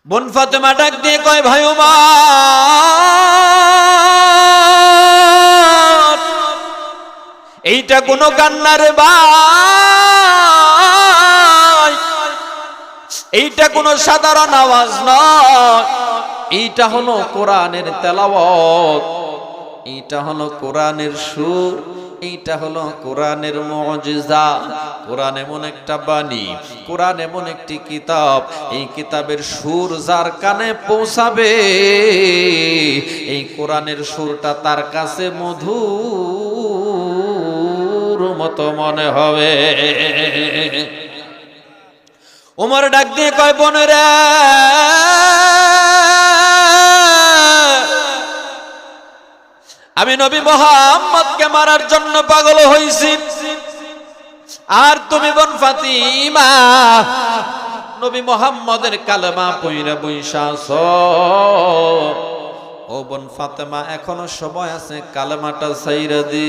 বোন ফাতেমা ডাক দিয়ে কয়, ভাই ওমর, এইটা কোনো কান্নার ভাই, এইটা কোনো সাধারণ আওয়াজ নয়, এইটা হলো কোরআনের তেলাওয়াত, এইটা হলো কোরআনের সুর, এইটা হলো কোরআনের মুজিজা। কোরআন এমন একটা বাণী, কোরআন এমন একটি কিতাব, এই কিতাবের সুর যার কানে পৌঁছাবে, এই কোরআনের সুরটা তার কাছে মধুর মতো মনে হবে। ওমর ডাক দিয়ে কয়, বোনেরা, আমি নবী মুহাম্মদকে মারার জন্য পাগল হইছি, আর তুমি বোন ফাতিমা নবী মুহাম্মদের কালেমা পইরা বইসা আছো। ও বোন ফাতেমা, এখনো সময় আছে, কালেমাটা ছাইরা দি।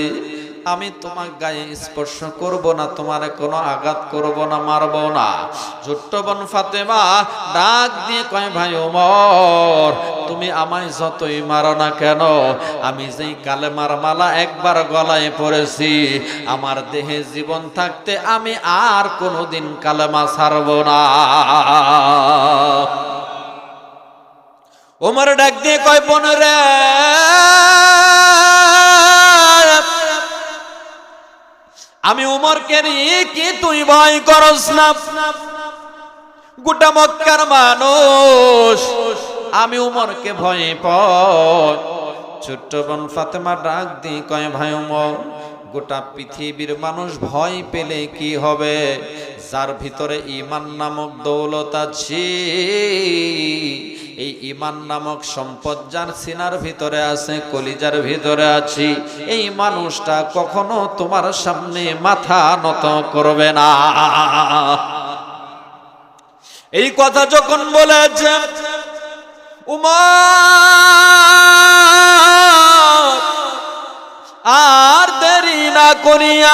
আমি তোমার গায়ে স্পর্শ করব না, তোমার কোনো আঘাত করব না, মারব না। ছোট্ট বোন ফাতেমা ডাক দিয়ে কয়, ভাই ওমর, তুমি আমায় যতই মারো না কেন, আমি যেই কালেমার মালা একবার গলায় পড়েছি, আমার দেহে জীবন থাকতে আমি আর কোনোদিন কালেমা ছাড়ব না। ওমর ডাক দিয়ে কয়, বোনেরা, আমি উমরকে নিয়ে কি তুই ভয় করস না? গোটা মক্কার মানুষ আমি উমরকে ভয় পাই। ছোট্ট বোন ফাতেমা ডাক দিয়ে কয়, ভাই উমর, গোটা পৃথিবীর মানুষ ভয় পেলে কি হবে? যার ভিতরে ঈমান নামক দৌলত আছে, এই ঈমান নামক সম্পদ যার সিনার ভিতরে আছে, কলিজার ভিতরে আছে, এই মানুষটা কখনো তোমার সামনে মাথা নত করবে না। এই কথা যখন বলেছে, উমর আর দেরি না করিয়া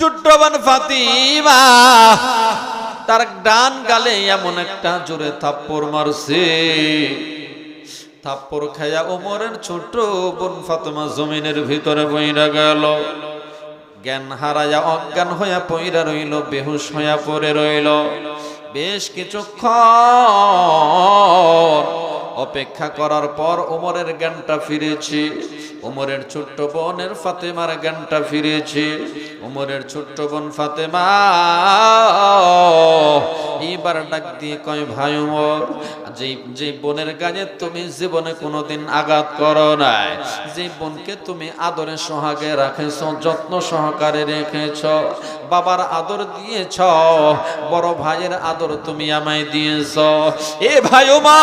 ছোট্ট বোন ফাতিমা তার ডান গালে এমন একটা জোরে থাপ্পড় মারছে, থাপ্পড় খাইয়া ওমরের ছোট্ট বোন ফাতেমা জমিনের ভিতরে পইরা গেল। জ্ঞান হারাইয়া অজ্ঞান হইয়া পইরা রইল, বেহুশ হইয়া পড়ে রইল। বেশ কিছুক্ষণ অপেক্ষা করার পর ওমরের জ্ঞানটা ফিরেছে, ওমরের ছোট্ট বোনের ফাতেমার জ্ঞানটা ফিরেছে। ওমরের ছোট্ট বোন ফাতেমা এবার ডাক দিয়ে কয়, ভাই ওমর, যে বোনের গায়ে তুমি জীবনে কোনোদিন আঘাত করো নাই, যে বোনকে তুমি আদরে সোহাগে রাখেছ, যত্ন সহকারে রেখেছ, বাবার আদর দিয়েছ, বড় ভাইয়ের আদর তুমি আমায় দিয়েছ, এ ভাই ওমর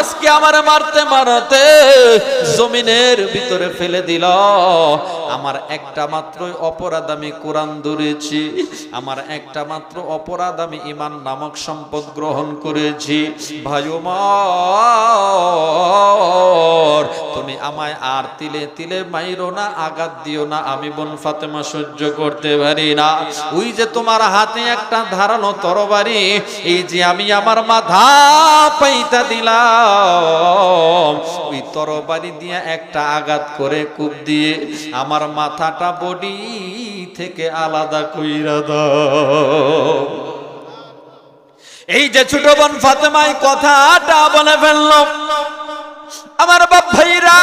আজকে আমার মারতে মারতে জমিনের ভিতরে ফেলে দিল। আমার একটা মাত্র অপরাধ, আমি কোরআন ধরেছি, আমার একটা মাত্র অপরাধ, আমি ঈমান নামক সম্পদ গ্রহণ করেছি। ভাই ওমর, তুমি আমায় আর তিলে তিলে মাইরো না, আঘাত দিও না, আমি বোন ফাতেমা সহ্য করতে পারি না। ওই যে তোমার হাতে একটা ধারালো তরবারি, এই যে আমি আমার মাথা পাইতা দিলাম, ওই তরবারি দিয়ে একটা আঘাত করে কূপ দিয়ে আমার মাথাটা বডি থেকে আলাদা কইরা দাও। এই যে ছোট বোন ফাতেমা এই কথাটা বলে ফেলল। আমার বাপ ভাইরা,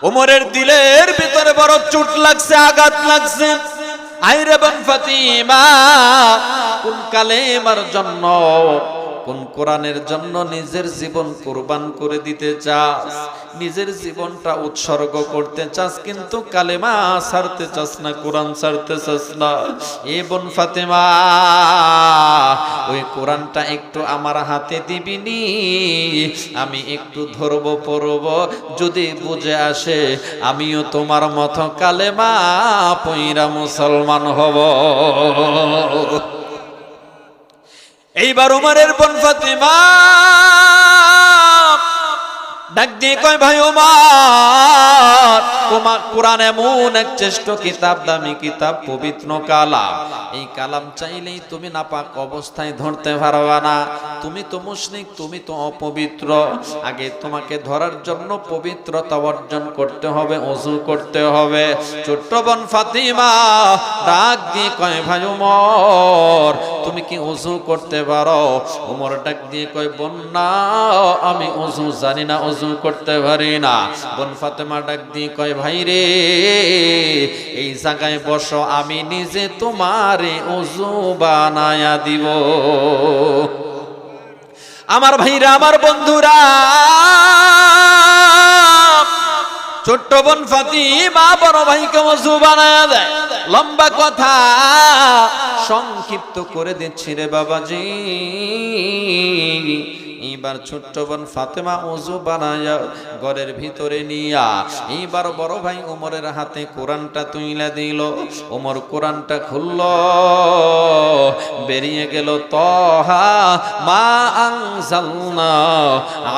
ওমরের দিলের ভিতরে বড় চোট লাগছে, আঘাত লাগছে। আইরে বোন ফাতিমা, কোন কালেমার জন্য, কোন কোরআনের জন্য নিজের জীবন কুরবান করে দিতে চাস, নিজের জীবনটা উৎসর্গ করতে চাস, কিন্তু কালেমা ছাড়তে চাস না, কোরআন ছাড়তে চাস না। এ বোন ফাতেমা, ওই কোরআনটা একটু আমার হাতে দিবিনি, আমি একটু ধরব পড়ব, যদি বুঝে আসে আমিও তোমার মতো কালেমা পইরা মুসলমান হব। এইবার উমরের বোন ফাতিমা ডাক দিয়ে কয় ভাই ওমর, তোমার কোরআন এমন এক শ্রেষ্ঠ কিতাব, দামি কিতাব, পবিত্র কালাম। এই কালাম চাইলেই তুমি নাপাক অবস্থায় ধরতে পারবা না। তুমি তো মুশরিক, তুমি তো অপবিত্র। আগে তোমাকে ধরার জন্য পবিত্রতা অর্জন করতে হবে, ওযু করতে হবে। ছোট্ট বোন ফাতিমা ডাক দিয়ে কয় ভাই ওমর, তুমি কি ওযু করতে পারো? ওমর ডাক দিয়ে কয় বোন না, আমি ওযু জানি না, ওযু করতে পারি না। বোন ফাতেমা ডাক দিয়ে কয় ভাই রে, এই জায়গায় বসো, আমি নিজে তোমারে ওযু বানায়া দিব। আমার ভাইরা, আমার বন্ধুরা, ছোট্ট বোন ফাতিমা বড় ভাইকে ওযু বানায়া দেয়। লম্বা কথা সংক্ষিপ্ত করে দিচ্ছি রে বাবাজি। এইবার ছোট্ট বোন ফাতেমা ওযু বানায়া ঘরের ভিতরে নিয়া এইবার বড় ভাই ওমরের হাতে কোরআনটা তুইলা দিল। ওমর কোরআনটা খুলল, বেরিয়ে গেল তহা মা আনজালনা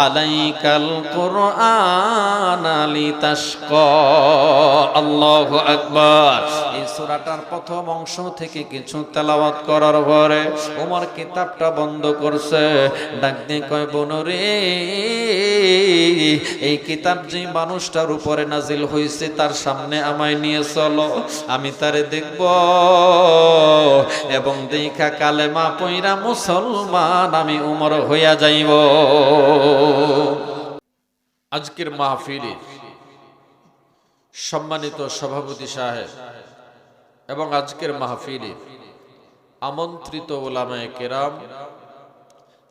আলাইকাল কুরআনা লিতাশকা। আল্লাহু আকবার। এই সূরাটার প্রথম অংশ থেকে কিছু তেলাওয়াত করার পরে ওমর কিতাবটা বন্ধ করছে। ডাক দিয়ে কয় বোন রে, এই কিতাব যে মানুষটার উপরে নাজিল হয়েছে তার সামনে আমায় নিয়ে চলো, আমি তারে দেখব এবং দেখা কালেমা পয়রা মুসলমান আমি উমর হইয়া যাইব। আজকের মাহফিলে সম্মানিত সভাপতি সাহেব এবং আজকের মাহফিলে আমন্ত্রিত উলামায়ে কেরাম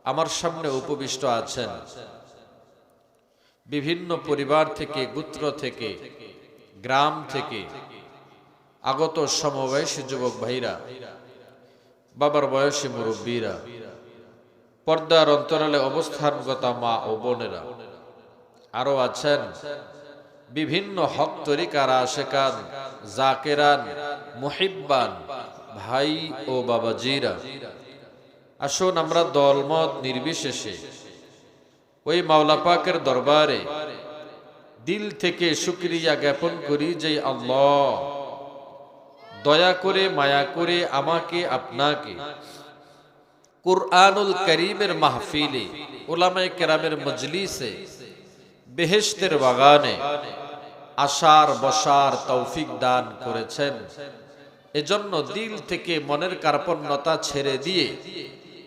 আমার সামনে উপবিষ্ট আছেন। বিভিন্ন পরিবার থেকে, গোত্র থেকে, গ্রাম থেকে আগত সমবয়সী যুবক ভাইরা, বাবার বয়সী মুরব্বীরা, পর্দার অন্তরালে অবস্থানগত মা ও বোনেরা, আরো আছেন বিভিন্ন হক তরিকার আশেকান, জাকেরান, মুহিব্বান ভাই ও বাবাজিরা। আসুন আমরা দলমত নির্বিশেষে ওই মাওলা পাকের দরবারে দিল থেকে শুকরিয়া জ্ঞাপন করি যে আল্লাহ দয়া করে, মায়া করে আমাকে আপনাকে কুরআনুল কারীমের মাহফিলে, উলামায়ে কেরামের মজলিসে, বেহেশতের বাগানে আসার বসার তৌফিক দান করেছেন। এজন্য দিল থেকে মনের কার্পণ্যতা ছেড়ে দিয়ে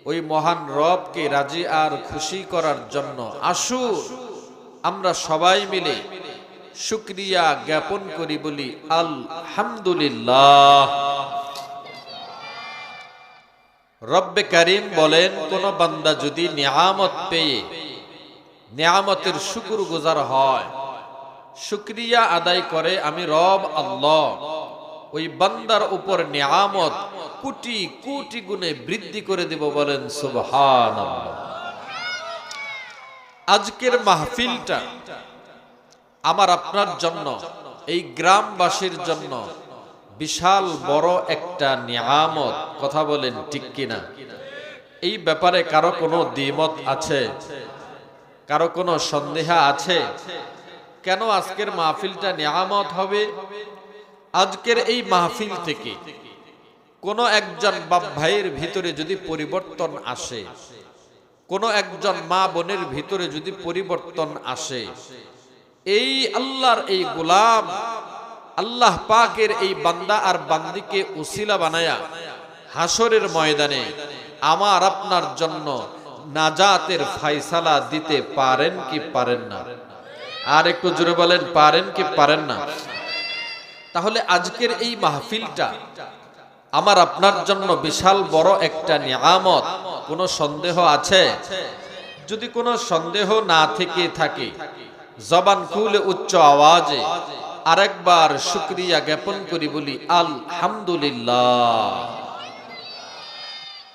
ওই মহান রবকে রাজি আর খুশি করার জন্য আসুন আমরা সবাই মিলে শুকরিয়া জ্ঞাপন করি, বলি আলহামদুলিল্লাহ। রব্বে কারীম বলেন, কোন বান্দা যদি নিয়ামত পেয়ে নিয়ামতের শুকরগুজার হয়, শুকরিয়া আদায় করে, আমি রব আল্লাহ ওই বান্দার উপর নিয়ামত কোটি কোটি গুণে বৃদ্ধি করে দেব। বলেন সুবহানাল্লাহ। আজকের মাহফিলটা আমার আপনার জন্য, এই গ্রামবাসীর জন্য বিশাল বড় একটা নিয়ামত। কথা বলেন ঠিক কিনা? এই ব্যাপারে কারো কোনো দ্বিমত আছে? কারো কোনো সন্দেহ আছে? কেন আজকের মাহফিলটা নিয়ামত হবে? আজকের এই মাহফিল থেকে কোন একজন বাপ ভাইয়ের ভিতরে যদি পরিবর্তন আসে, কোন একজন মা বোনের ভিতরে যদি পরিবর্তন আসে, এই আল্লাহর এই গোলাম, আল্লাহ পাকের এই বান্দা আর বান্দিকে উসিলা বানায়া হাসরের ময়দানে আমার আপনার জন্য নাজাতের ফায়সালা দিতে পারেন কি পারেন না? আর একটু জোরে বলেন, পারেন কি পারেন না? তাহলে আজকের এই মাহফিলটা আমার আপনার জন্য বিশাল বড় একটা নিয়ামত। কোনো সন্দেহ আছে? যদি কোনো সন্দেহ না থেকে থাকে, জবান খুলে উচ্চ আওয়াজে আরেকবার শুকরিয়া জ্ঞাপন করি, বলি আলহামদুলিল্লাহ।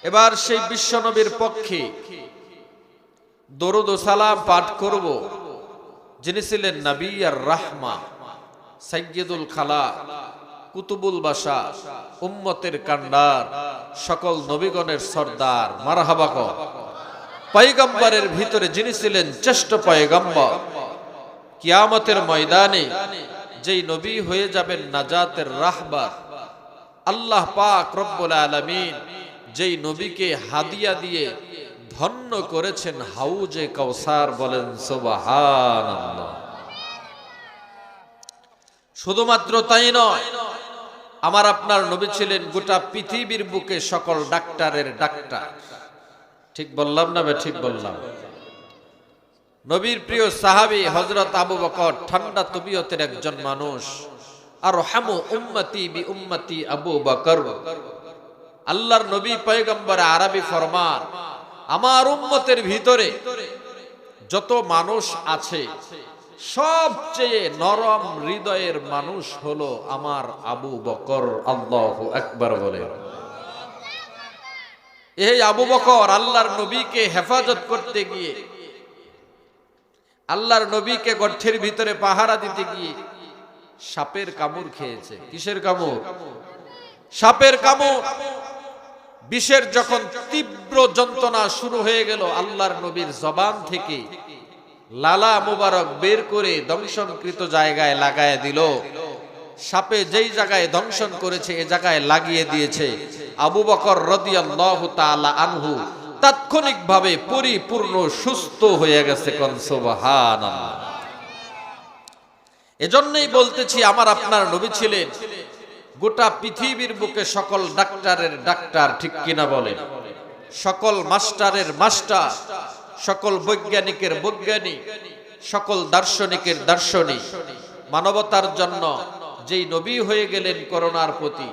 এবার সেই বিশ্বনবীর পক্ষে দরুদ ও সালাম পাঠ করব, যিনি ছিলেন নবী আর রাহমা, সাইয়্যিদুল খালাক, কুতুবুল বাশা, উম্মতের কান্ডার, সকল নবীগণের সর্দার। মারহাবা কর। পয়গম্বরের ভিতরে যিনি ছিলেন শ্রেষ্ঠ পয়গম্বর, কিয়ামতের ময়দানে যেই নবী হয়ে যাবেন নাজাতের রাহবার, আল্লাহ পাক রব্বুল আলামিন যেই নবীকে হাদিয়া দিয়ে ধন্য করেছেন হাউজে কাউসার, বলেন সুবহানাল্লাহ। শুধুমাত্র তাই নয়, আমার আপনার নবী ছিলেন গোটা পৃথিবীর বুকে সকল ডাক্তারের ডাক্তার। ঠিক বললাম না? ঠিক বললাম। নবীর প্রিয় সাহাবী হযরত আবু বকর ঠান্ডা তবিয়তের একজন মানুষ। আরহামু উম্মতি বি উম্মতি আবু বকর। আল্লাহর নবী পয়গম্বর আরবি ফরমান, আমার উম্মতের ভিতরে যত মানুষ আছে সবচেয়ে নরম হৃদয়ের মানুষ হলো আমার আবু বকর। আল্লাহু আকবার বলে। এই আবু বকর আল্লাহর নবীকে হেফাজত করতে গিয়ে, আল্লাহর নবীকে গর্তের ভিতরে পাহারা দিতে গিয়ে সাপের কামড় খেয়েছে। কিসের কামড়? সাপের কামড়। বিষের যখন তীব্র যন্ত্রণা শুরু হয়ে গেল, আল্লাহর নবীর জবান থেকে লালা মুবারক বের করে দংশনকৃত জায়গায় লাগায় দিল। সাপে যেই জায়গায় দংশন করেছে এ জায়গায় লাগিয়ে দিয়েছে। আবু বকর রাদিয়াল্লাহু তাআলা আনহু তাৎক্ষণিকভাবে পরিপূর্ণ সুস্থ হয়ে গেছে। কোন সুবহানাল্লাহ। এজন্যই বলতেছি, আমার আপনার নবী ছিলেন গোটা পৃথিবীর বুকে সকল ডাক্তারের ডাক্তার। ঠিক কিনা বলেন? সকল মাস্টারের মাস্টার, সকল বৈজ্ঞানিকের বৈজ্ঞানিক, সকল দার্শনিকের দার্শনিক। মানবতার জন্য যেই নবী হয়ে গেলেন করোনার প্রতি,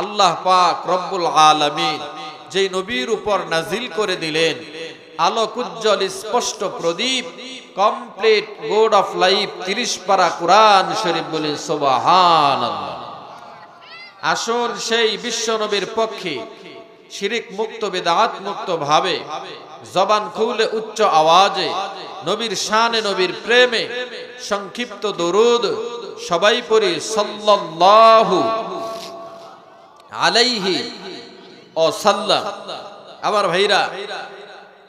আল্লাহ পাক রব্বুল আলামিন যেই নবীর উপর নাজিল করে দিলেন আলোক উজ্জ্বল স্পষ্ট প্রদীপ, কমপ্লিট গড অফ লাইফ 30 পারা কুরআন শরীফ। বলে সুবহানাল্লাহ। আসুন সেই বিশ্ব নবীর পক্ষে শিরিক মুক্ত বিদআত মুক্ত ভাবে জবান খুলে উচ্চ আওয়াজে নবীর শানে, নবীর প্রেমে সংক্ষিপ্ত দরুদ সবাই পড়ি সাল্লাল্লাহু আলাইহি ওয়াসাল্লাম। আমার ভাইরা,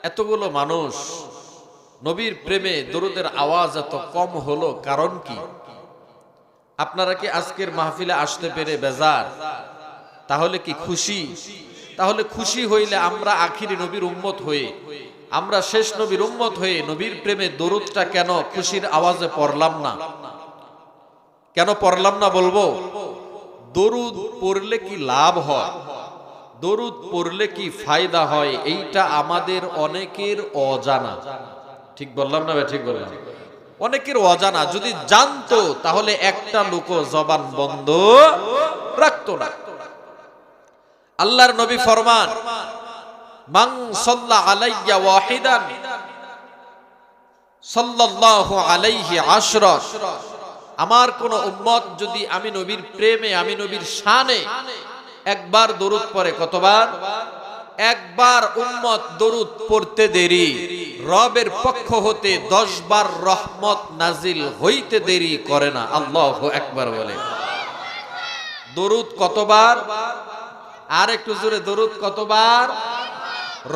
এতগুলো মানুষ নবীর প্রেমে দরুদের আওয়াজ এত কম হলো, কারণ কি? আপনারা কি আজকের মাহফিলে আসতে পেরে বেজার? তাহলে কি খুশি? তাহলে খুশি হইলে আমরা আখিরি নবীর উম্মত হয়ে, আমরা শেষ নবীর উম্মত হয়ে নবীর প্রেমে দরুদটা কেন খুশির আওয়াজে পড়লাম না? কেন পড়লাম না বলবো? দরুদ পড়লে কি লাভ হয়, দরুদ পড়লে কি ফায়দা হয়, এইটা আমাদের অনেকের অজানা। ঠিক বললাম না? ঠিক বললাম। অনেকের অজানা। যদি জানতো তাহলে একটা লোক জবান বন্ধ রাখতো না। আল্লাহর নবী ফরমান, মান সাল্লা আলাইয়া ওয়াহিদান সাল্লাল্লাহু আলাইহি আশরা। আমার কোন উম্মত যদি আমি নবীর প্রেমে, আমি নবীর শানে একবার দরুদ পড়ে, কতবার? একবার উম্মত দরুদ পড়তে দেরি, রবের পক্ষ হতে 10 বার রহমত নাজিল হইতে দেরি করে না। আল্লাহু আকবার বলে। দরুদ কতবার? আর একটু জোরে, দরুদ কতবার?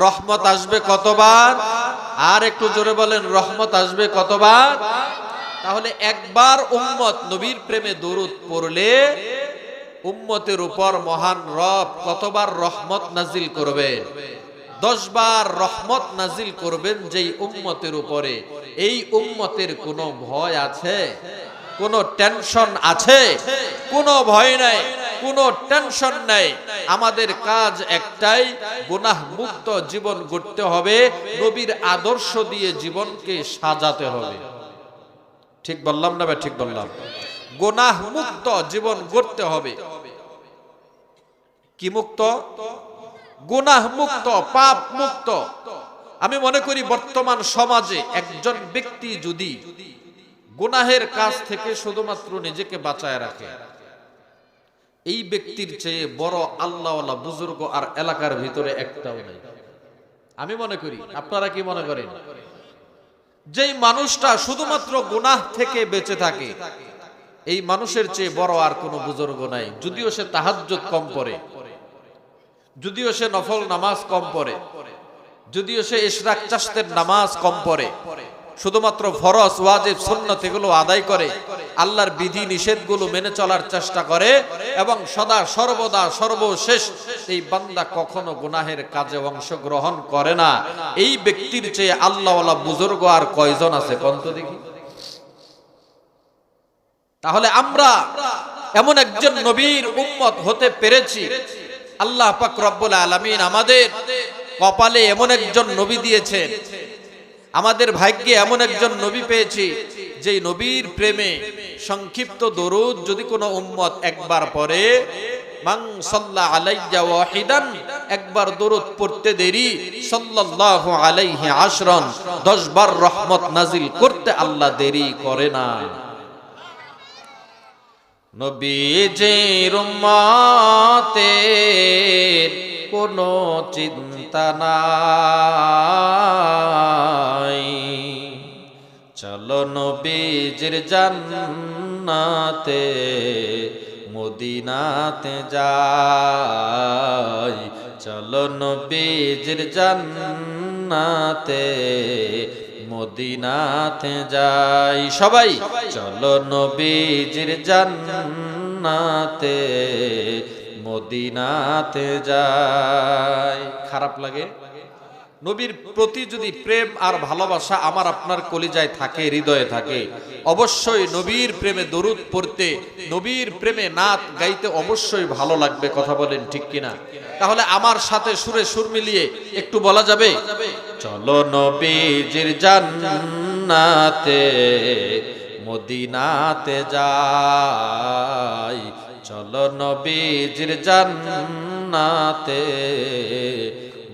রহমত আসবে কতবার? আর একটু জোরে বলেন, রহমত আসবে কতবার? তাহলে একবার উম্মত নবীর প্রেমে দরুদ পড়লে উম্মতের উপর মহান রব কতবার রহমত নাজিল করবেন? 10 বার রহমত নাজিল করবেন যেই উম্মতের উপরে। এই উম্মতের কোনো ভয় আছে? কোনো টেনশন আছে? কোনো ভয় নাই, কোনো টেনশন নাই। আমাদের কাজ একটাই, গুনাহ মুক্ত জীবন গড়তে হবে, নবীর আদর্শ দিয়ে জীবনকে সাজাতে হবে। ঠিক বললাম না? ঠিক বললাম। গুনাহ মুক্ত জীবন গড়তে হবে। কি মুক্ত? গুনাহ মুক্ত, পাপ মুক্ত। আমি মনে করি বর্তমান সমাজে একজন ব্যক্তি যদি গুনাহের কাজ থেকে শুধুমাত্র নিজেকে বাঁচায় রাখে, এই ব্যক্তির চেয়ে বড় আল্লাহওয়ালা বুজুর্গ আর এলাকার ভিতরে একটাও নেই। আমি মনে করি, আপনারা কি মনে করেন? যেই মানুষটা শুধুমাত্র গুনাহ থেকে বেঁচে থাকে, এই মানুষের চেয়ে বড় আর কোনো বুজুর্গ নাই। যদিও সে তাহাজ্জুদ কম পড়ে, যদিও সে নফল নামাজ কম পড়ে, যদিও সে ইশরাক চাশতের নামাজ কম পড়ে, শুধুমাত্র ফরজ ওয়াজিব সুন্নাত এগুলো আদায় করে, আল্লাহর বিধি নিষেধগুলো মেনে চলার চেষ্টা করে এবং সদা সর্বদা সর্বশেষ এই বান্দা কখনো গুনাহের কাজে অংশগ্রহণ করে না, এই ব্যক্তির চেয়ে আল্লাহওয়ালা বুজুর্গ আর কয়জন আছে কোন তো দেখি? তাহলে আমরা এমন একজন নবীর উম্মত হতে পেরেছি, আল্লাহ পাক রব্বুল আলামিন আমাদের কপালে এমন একজন নবী দিয়েছেন, আমাদের ভাগ্যে এমন একজন নবী পেয়েছি যেই নবীর প্রেমে সংক্ষিপ্ত দরুদ যদি কোনো উম্মত একবার পড়ে, মান সাল্লা আলাইয়া ওয়াহিদান, একবার দরুদ পড়তে দেরি সাল্লাল্লাহু আলাইহি আশরান, 10 বার রহমত নাজিল করতে আল্লাহ দেরি করে না। নবীজির উম্মতের কোনো চিন্তা নাই, চলো নবীজির জান্নাতে মদিনাতে যাই, চলো নবীজির জান্নাতে মদিনাতে যাই। সবাই চলো নবীজির জান্নাতে মদিনাতে যাই। খারাপ লাগে? নবীর প্রতি যদি প্রেম আর ভালোবাসা আমার আপনার কলিজায় থাকে, হৃদয়ে থাকে, অবশ্যই নবীর প্রেমে দরুদ পড়তে, নবীর প্রেমে নাত গাইতে অবশ্যই ভালো লাগবে। কথা বলেন ঠিক কিনা? তাহলে আমার সাথে সুরে সুর মিলিয়ে একটু বলা যাবে, চলো নবীজির জান্নাতে মদিনাতে যাই, চলো নবীজির জান্নাতে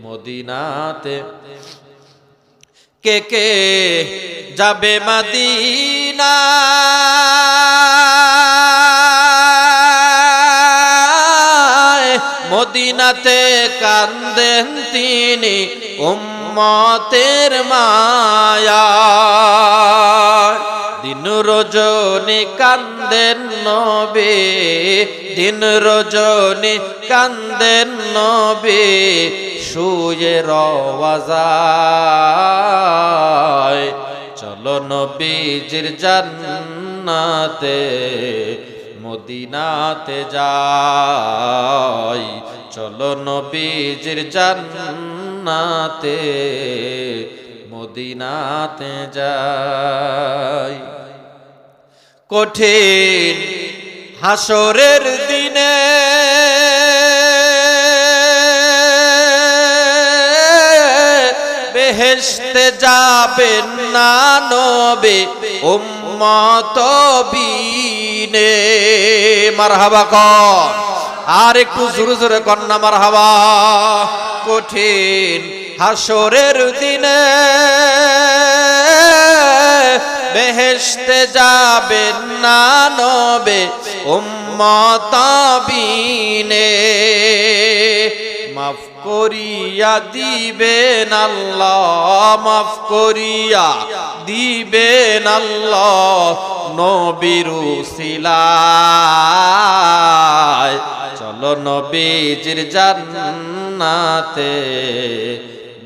মদিনাতে। কে কে যাবে মদিনা, মদিনাতে কান্দেন তিনি উম্মতের মায়া, দিন রজনী কান্দেন নবী, দিন রজনী কান্দেন নবী, শুয়ে রওয়াজায়, চলো নবীজির জান্নাতে মদিনাতে যাই, চলো নবীজির জান্নাতে মদিনাতে যাই। কঠিন হাসরের দিনে বেহেশতে যাবেন না নবী উম্মত বিনে। মারহাবা কর, আর একটু জোরে জোরে কর না মারহাবা। কঠিন হাসরের দিনে বেহেশতে যাবেন না নবী উম্মত বিনে। মাফ করিয়া দিবেন আল্লাহ, মাফ করিয়া দিবেন আল্লাহ নবীর উসিলায়, চলো নবীজির জান্নাতে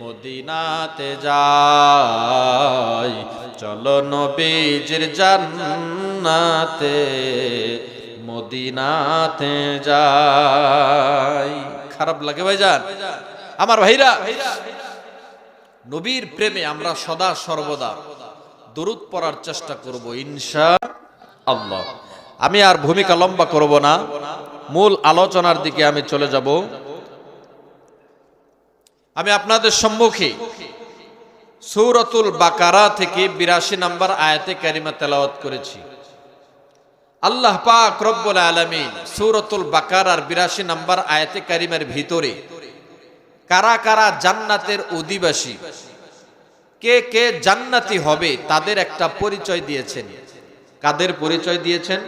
মদিনাতে যাই, চলো নবীজির জান্নাতে মদিনাতে যাই। খারাপ লাগে ভাইজান? আমার ভাইরা, নবীর প্রেমে আমরা সদা সর্বদা দরুদ পড়ার চেষ্টা করব ইনশাআল্লাহ। আমি আর ভূমিকা লম্বা করব না, মূল আলোচনার দিকে আমি চলে যাব। আমি আপনাদের সম্মুখে সূরাতুল বাকারা থেকে ৮২ নম্বর আয়াতে কারিমা তেলাওয়াত করেছি। আল্লাহ পাক রব্বুল আলামিন সূরাতুল বাকারার ৮২ নম্বর আয়াতে কারিমার ভিতরে কারা কারা জান্নাতের অধিবাসী, কে কে জান্নাতি হবে তাদের একটা পরিচয় দিয়েছেন। কাদের পরিচয় দিয়েছেন?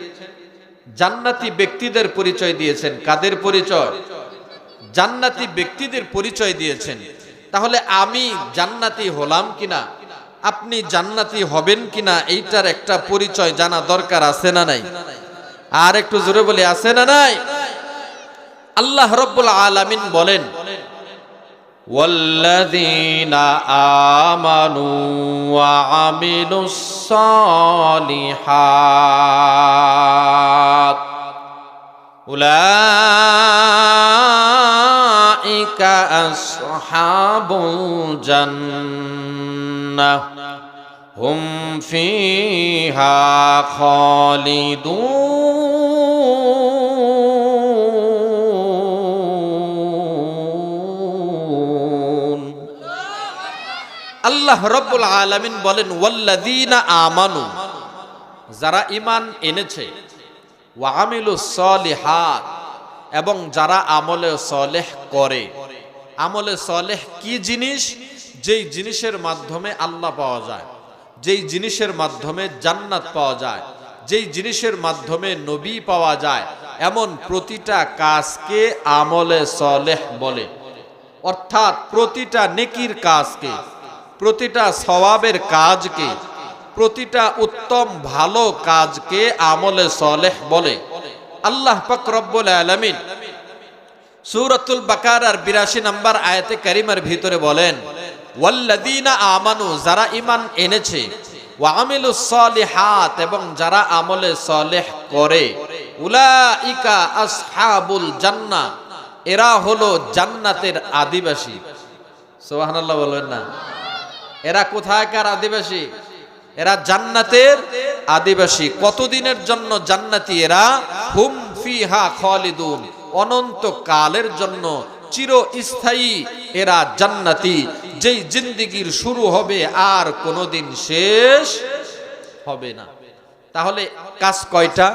জান্নাতি ব্যক্তিদের পরিচয় দিয়েছেন। কাদের পরিচয়? জান্নাতি ব্যক্তিদের পরিচয় দিয়েছেন। তাহলে আমি জান্নাতি হলাম কিনা, আপনি জান্নাতি হবেন কিনা, এইটার একটা পরিচয় জানা দরকার, আছে না নাই? আর একটু জোরে বলে, আছে না নাই? আল্লাহ রাব্বুল আলামিন বলেন, والذين آمنوا وعملوا الصالحات أولئك أصحاب الجنة هم فيها خالدون আল্লাহ রাব্বুল আলামিন বলেন ওয়াল্লাযীনা আমানু, যারা ঈমান এনেছে, ওয়া আমিলুস সলিহাত, এবং যারা আমলে সলেহ করে। আমলে সলেহ কি জিনিস? যেই জিনিসের মাধ্যমে আল্লাহ পাওয়া যায়, যেই জিনিসের মাধ্যমে জান্নাত পাওয়া যায়, যেই জিনিসের মাধ্যমে নবী পাওয়া যায়, এমন প্রতিটা কাজকে আমলে সলেহ বলে। অর্থাৎ প্রতিটা নেকির কাজকে, প্রতিটা সওয়াবের কাজকে, প্রতিটা উত্তম ভালো কাজকে আমলে সলেহ বলে। আল্লাহ পাক রব্বুল আলামিন সূরাতুল বাকারার ৮২ নম্বর আয়াতে কারিমার ভিতরে বলেন ওয়াল্লাযীনা আমানু, যারা ঈমান এনেছে, ওয়া আমিলুস সলিহাত, এবং যারা আমলে সলেহ করে, উলাইকা আসহাবুল জান্নাহ, এরা হলো জান্নাতের আদিবাসী। সুবহানাল্লাহ বলবেন না? এরা কোথায়কার আদিবাসী? এরা জান্নাতের আদিবাসী। কতদিনের জন্য জান্নাতি এরা? হুম ফিহা খালিদুন, অনন্ত কালের জন্য চিরস্থায়ী এরা জান্নাতি, যেই জিন্দেগির শুরু হবে আর কোনোদিন শেষ হবে না। তাহলে কাজ কয়টা?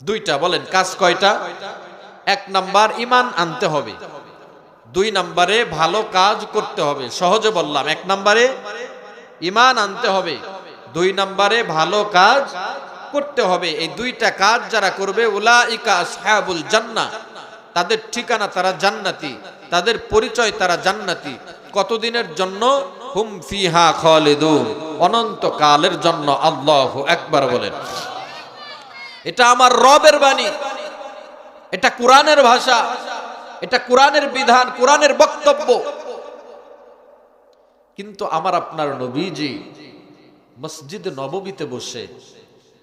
দুইটা। বলেন কাজ কয়টা? এক নাম্বার ঈমান আনতে হবে, দুই নম্বরে ভালো কাজ করতে হবে। সহজে বললাম, এক নম্বরে ঈমান আনতে হবে, দুই নম্বরে ভালো কাজ করতে হবে। এই দুইটা কাজ যারা করবে, উলাইকা আসহাবুল জান্নাহ, তাদের ঠিকানা তারা জান্নাতি, তাদের পরিচয় তারা জান্নাতি। কতদিনের জন্য? হুম ফিহা খালিদুন, অনন্ত কালের জন্য। আল্লাহু আকবার বলেন। এটা আমার রবের বাণী, এটা কোরআনের ভাষা, এটা কোরআনের বিধান, কোরআনের বক্তব্য। কিন্তু আমার আপনার নবীজি মসজিদ নববীতে বসে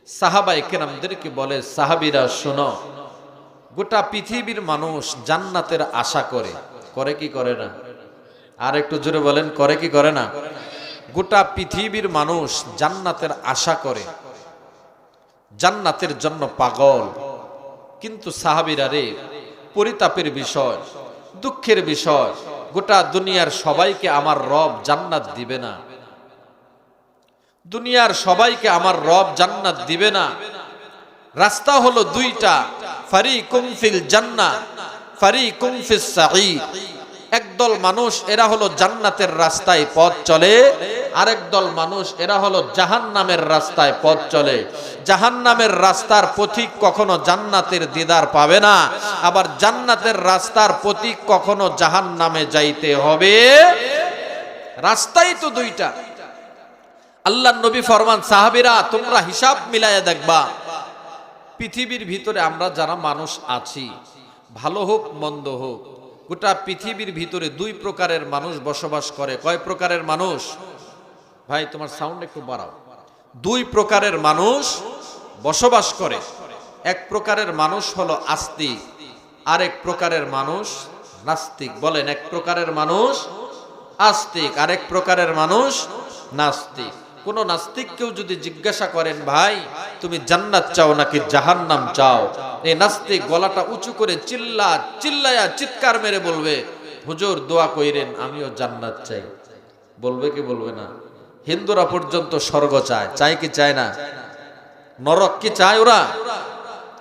সাহাবায়ে কেরামদেরকে বলে, সাহাবীরা শোনো, গোটা পৃথিবীর মানুষ জান্নাতের আশা করে। করে কি করে না? আর একটু জোরে বলেন, করে কি করে না? গোটা পৃথিবীর মানুষ জান্নাতের আশা করে, জান্নাতের জন্য পাগল। কিন্তু সাহাবীরা রে, পরিতাপের বিষয়, দুঃখের বিষয়, গোটা দুনিয়ার সবাইকে আমার রব জান্নাত দিবে না। দুনিয়ার সবাইকে আমার রব জান্নাত দিবে না। রাস্তা হলো দুইটা, ফারিকুম ফিল জান্নাহ, ফারিকুম ফিস সাঈদ। একদল মানুষ এরা হলো জান্নাতের রাস্তায় পথ চলে, আরেক দল মানুষ এরা হলো জাহান্নামের রাস্তায় পথ চলে। জাহান্নামের রাস্তার পথিক কখনো জান্নাতের দিদার পাবে না, আবার জান্নাতের রাস্তার পথিক কখনো জাহান্নামে যাইতে হবে। রাস্তাই তো দুইটা। আল্লাহর নবী ফরমান, সাহাবীরা তোমরা হিসাব মিলায়া দেখবা, পৃথিবীর ভিতরে আমরা যারা মানুষ আছি, ভালো হোক মন্দ হোক, গোটা পৃথিবীর ভিতরে দুই প্রকারের মানুষ বসবাস করে। কয় প্রকারের মানুষ? ভাই তোমার সাউন্ড একটু বাড়াও। দুই প্রকারের মানুষ বসবাস করে। এক প্রকারের মানুষ হলো আস্তিক, আরেক প্রকারের মানুষ নাস্তিক। বলেন, এক প্রকারের মানুষ আস্তিক, আরেক প্রকারের মানুষ নাস্তিক। কোন নাস্তিককেও যদি জিজ্ঞাসা করেন, ভাই তুমি জান্নাত চাও নাকি জাহান্নাম চাও, এই নাস্তিক গলাটা উঁচু করে চিল্লায়া চিৎকার মেরে বলবে, হুজুর দোয়া কইরেন আমিও জান্নাত চাই। বলবে কি বলবে না? হিন্দুরা পর্যন্ত স্বর্গ চায়, চায় কি চায় না? নরক কি চায় ওরা?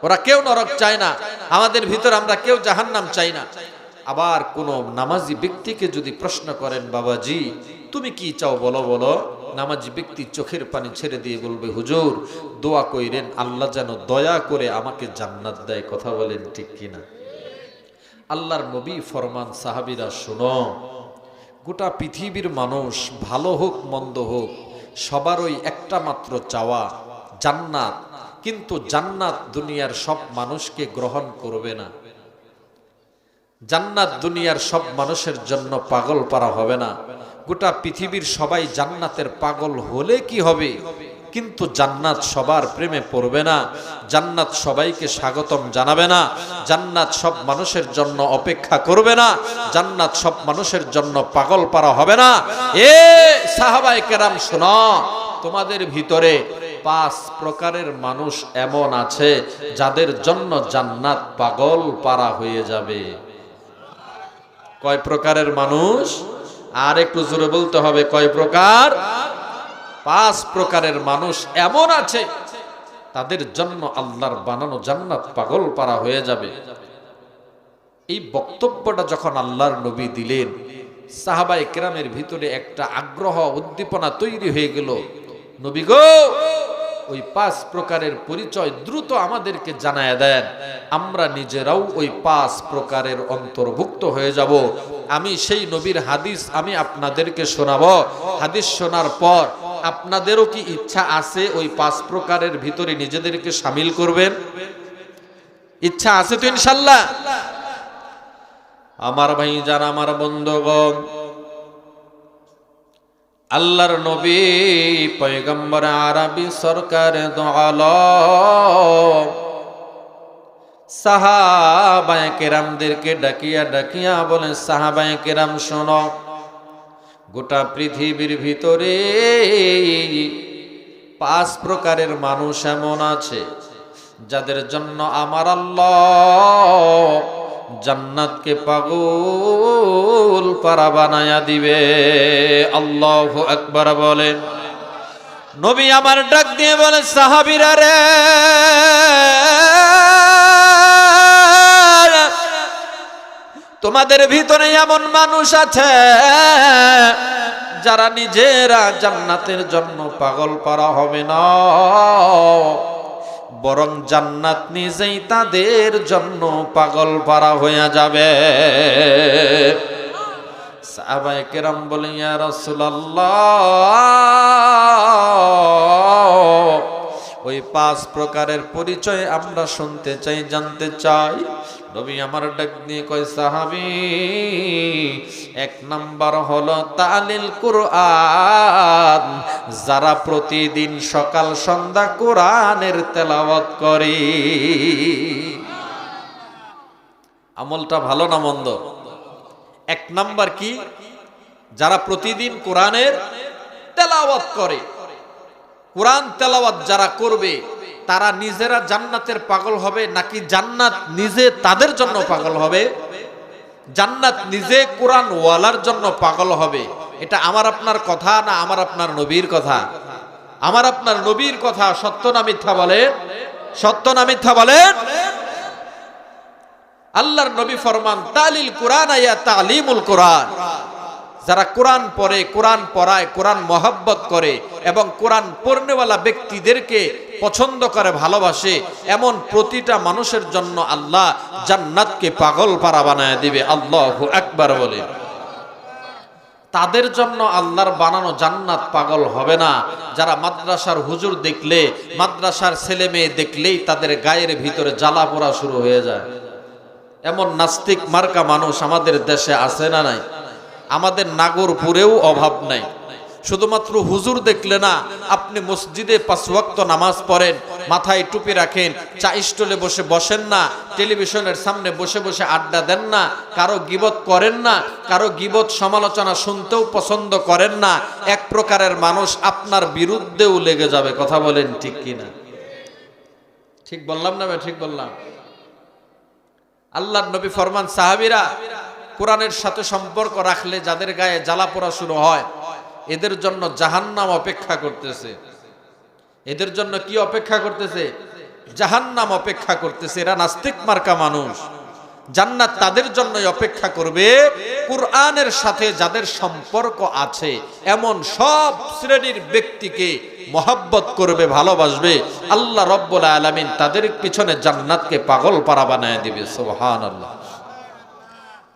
ওরা কেউ নরক চায় না। আমাদের ভিতর আমরা কেউ জাহান্নাম চাই না। আবার কোন নামাজি ব্যক্তিকে যদি প্রশ্ন করেন, বাবাজি তুমি কি চাও বলো বলো, নামাজি ব্যক্তি চোখের পানি ছেড়ে দিয়ে বলবে, হুজুর দোয়া কইরেন আল্লাহ যেন দয়া করে আমাকে জান্নাত দেয়। কথা বলেন ঠিক কিনা? আল্লাহর নবী ফরমান, সাহাবীরা শোনো, গোটা পৃথিবীর মানুষ ভালো হোক মন্দ হোক সবারই একটা মাত্র চাওয়া, জান্নাত। কিন্তু জান্নাত দুনিয়ার সব মানুষকে গ্রহণ করবে না। জান্নাত দুনিয়ার সব মানুষের জন্য পাগল পারা হবে না। গোটা পৃথিবীর সবাই জান্নাতের পাগল হলে কি হবে, কিন্তু জান্নাত সবার প্রেমে পড়বে না, জান্নাত সবাইকে স্বাগতম জানাবে না, জান্নাত সব মানুষের জন্য অপেক্ষা করবে না, জান্নাত সব মানুষের জন্য পাগল পারা হবে না। এ সাহাবায়ে কেরাম শোনো, তোমাদের ভিতরে 5 প্রকারের মানুষ এমন আছে যাদের জন্য জান্নাত পাগল পারা হয়ে যাবে। কয় প্রকারের মানুষ? আর একটু জোরে বলতে হবে, কয় প্রকার? 5 প্রকারের মানুষ এমন আছে তাদের জন্য আল্লাহর বানানো জান্নাত পাগল পারা হয়ে যাবে। এই বক্তব্যটা যখন আল্লাহর নবী দিলেন, সাহাবায়ে কেরামের ভিতরে একটা আগ্রহ উদ্দীপনা তৈরি হয়ে গেল। নবী গো, ওই 5 প্রকারের পরিচয় দ্রুত আমাদেরকে জানায় দেন, আমরা নিজেরাও ওই 5 প্রকারের অন্তর্ভুক্ত হয়ে যাব। আমি সেই নবীর হাদিস আমি আপনাদেরকে শোনাবো। হাদিস শোনার পর আপনাদেরও কি ইচ্ছা আছে ওই 5 প্রকারের ভিতরে নিজেদেরকে শামিল করবেন? ইচ্ছা আছে তো ইনশাআল্লাহ? আমার ভাই যারা, আমার বন্ধুগণ, আল্লাহর নবী পয়গম্বর আরবি সরকার দো আলম সাহাবায়ে কেরামদেরকে ডাকিয়া ডাকিয়া বলেন, সাহাবায়ে কেরাম শোনো, গোটা পৃথিবীর ভিতরে 5 প্রকারের মানুষ এমন আছে যাদের জন্য আমার আল্লাহ জান্নাতকে পাগল পারা বানায়া দিবে। আল্লাহু আকবার বলেন। নবী আমার ডাক দিয়ে বলে, সাহাবীরা রে, তোমাদের ভিতরে এমন মানুষ আছে যারা নিজেরা জান্নাতের জন্য পাগল পারা হবে না, বরং জান্নাত নিজেই তাদের জন্য পাগল পারা হয়ে যাবে। সাহাবায়ে কেরাম বলেন, ইয়া রাসূলুল্লাহ, ওই 5 প্রকারের পরিচয় আমরা শুনতে চাই, জানতে চাই। নবী আমার ডাক দিয়ে কয়, সাহাবী, 1 নাম্বার হলো তালিল কুরআন, যারা প্রতিদিন সকাল সন্ধ্যা কোরআনের তেলাওয়াত করে। আমলটা ভালো না মন্দ? 1 নাম্বার কি? যারা প্রতিদিন কোরআনের তেলাওয়াত করে। কোরআন তেলাওয়াত যারা করবে তারা নিজেরা জান্নাতের পাগল হবে নাকি জান্নাত নিজে তাদের জন্য পাগল হবে? জান্নাত নিজে কোরআন ওয়ালার জন্য পাগল হবে। এটা আমার আপনার কথা না আমার আপনার নবীর কথা? আমার আপনার নবীর কথা। সত্য না মিথ্যা বলেন? সত্য না মিথ্যা বলেন? আল্লাহর নবী ফরমান, তালিল কুরআন ইয়া তালিমুল কুরআন। যারা কোরআন পড়ে, কোরআন পড়ায়, কোরআন মহব্বত করে এবং কোরআন পড়নেওয়ালা ব্যক্তিদেরকে পছন্দ করে, ভালোবাসে, এমন প্রতিটা মানুষের জন্য আল্লাহ জান্নাতকে পাগল পারা বানায় দিবে। আল্লাহু আকবার বলে। তাদের জন্য আল্লাহর বানানো জান্নাত পাগল হবে না যারা মাদ্রাসার হুজুর দেখলে, মাদ্রাসার ছেলে মেয়ে দেখলেই তাদের গায়ের ভিতরে জ্বালা পোড়া শুরু হয়ে যায়। এমন নাস্তিক মার্কা মানুষ আমাদের দেশে আছে না নাই? আমাদের নাগরপুরেও অভাব নাই। শুধুমাত্র হুজুর দেখলে না, আপনি মসজিদে 5 ওয়াক্ত নামাজ পড়েন, মাথায় টুপি রাখেন, চা স্টলে বসে বসেন না, টেলিভিশনের সামনে বসে বসে আড্ডা দেন না, কারো গীবত করেন না, কারো গীবত সমালোচনা শুনতেও পছন্দ করেন না, এক প্রকারের মানুষ আপনার বিরুদ্ধেও লেগে যাবে। কথা বলেন ঠিক কিনা? ঠিক বললাম না? ঠিক বললাম? আল্লাহর নবী ফরমান, সাহাবীরা কোরআনের সাথে সম্পর্ক রাখলে যাদের গায়ে জ্বালা পোড়া শুরু হয়, এদের জন্য জাহান্নাম অপেক্ষা করতেছে। এদের জন্য কি অপেক্ষা করতেছে? জাহান্নাম অপেক্ষা করতেছে। এরা নাস্তিক মার্কা মানুষ। জান্নাত তাদের জন্যই অপেক্ষা করবে কোরআনের সাথে যাদের সম্পর্ক আছে, এমন সব শ্রেণীর ব্যক্তিকে মহব্বত করবে, ভালোবাসবে। আল্লাহ রব্বুল আলামিন তাদের পিছনে জান্নাতকে পাগল পারা বানায় দিবে। সুবহানাল্লাহ।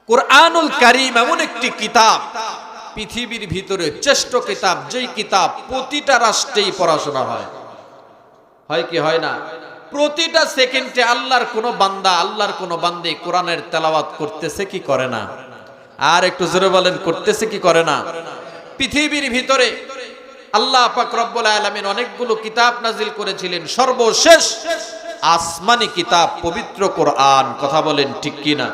কোরআনুল কারীম এমন একটি কিতাব, পৃথিবীর ভিতরে শ্রেষ্ঠ কিতাব, যেই কিতাব প্রতিটা রাষ্ট্রেই পড়াশোনা হয়। হয় কি হয় না? প্রতিটা সেকেন্ডে আল্লাহর কোনো বান্দা, আল্লাহর কোনো বান্দে কোরআনের তেলাওয়াত করতেছে কি করে না? আর একটু জোরে বলেন, করতেছে কি করে না? পৃথিবীর ভিতরে আল্লাহ পাক রব্বুল আলামিন অনেকগুলো কিতাব নাজিল করেছিলেন, সর্বশেষ আসমানি কিতাব পবিত্র কোরআন। কথা বলেন ঠিক কিনা?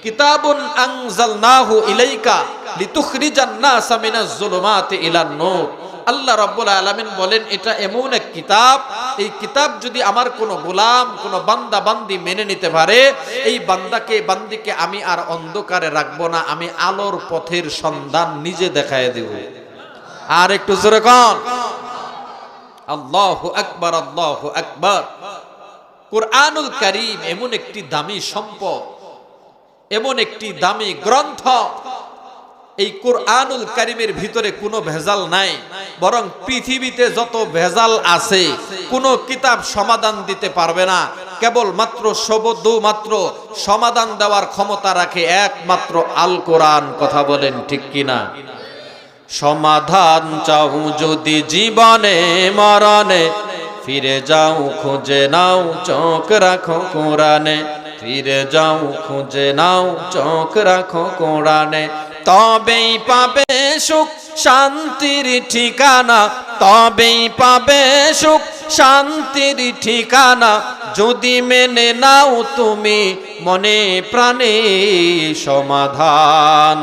কিতাবুন আনজালনাহু ইলাইকা লিতুখরিজান নাসা মিনাজ যুলুমাতি ইলান নূর। আল্লাহ রাব্বুল আলামিন বলেন এটা এমন এক কিতাব, এই কিতাব যদি আমার কোনো গোলাম, কোনো বান্দা বান্দি মেনে নিতে পারে, এই বান্দাকে বান্দিকে আমি আর অন্ধকারে রাখবো না, আমি আলোর পথের সন্ধান নিজে দেখায় দেব। আর একটু জোরে কোন আল্লাহু আকবার, আল্লাহু আকবার। কুরআনুল কারীম এমন একটি দামি সম্পদ, এমন একটি দামি গ্রন্থ, এই কুরআনুল কারীমের ভিতরে কোনো ভেজাল নাই, বরং পৃথিবীতে যত ভেজাল আছে কোনো কিতাব সমাধান দিতে পারবে না। কেবল মাত্র মাত্র সমাধান দেওয়ার ক্ষমতা রাখে একমাত্র আল কোরআন। কথা বলেন ঠিক কিনা? সমাধান চাও যদি জীবনে মরণে, ফিরে যাও খুঁজে নাও চোখ রাখো কোরআনে, ফিরে যাও খুঁজে নাও চোখ রাখো কোরআনে, তবেই পাবে সুখ শান্তির ঠিকানা, তবেই পাবে সুখ শান্তির ঠিকানা, যদি মেনে নাও তুমি মনে প্রাণে সমাধান।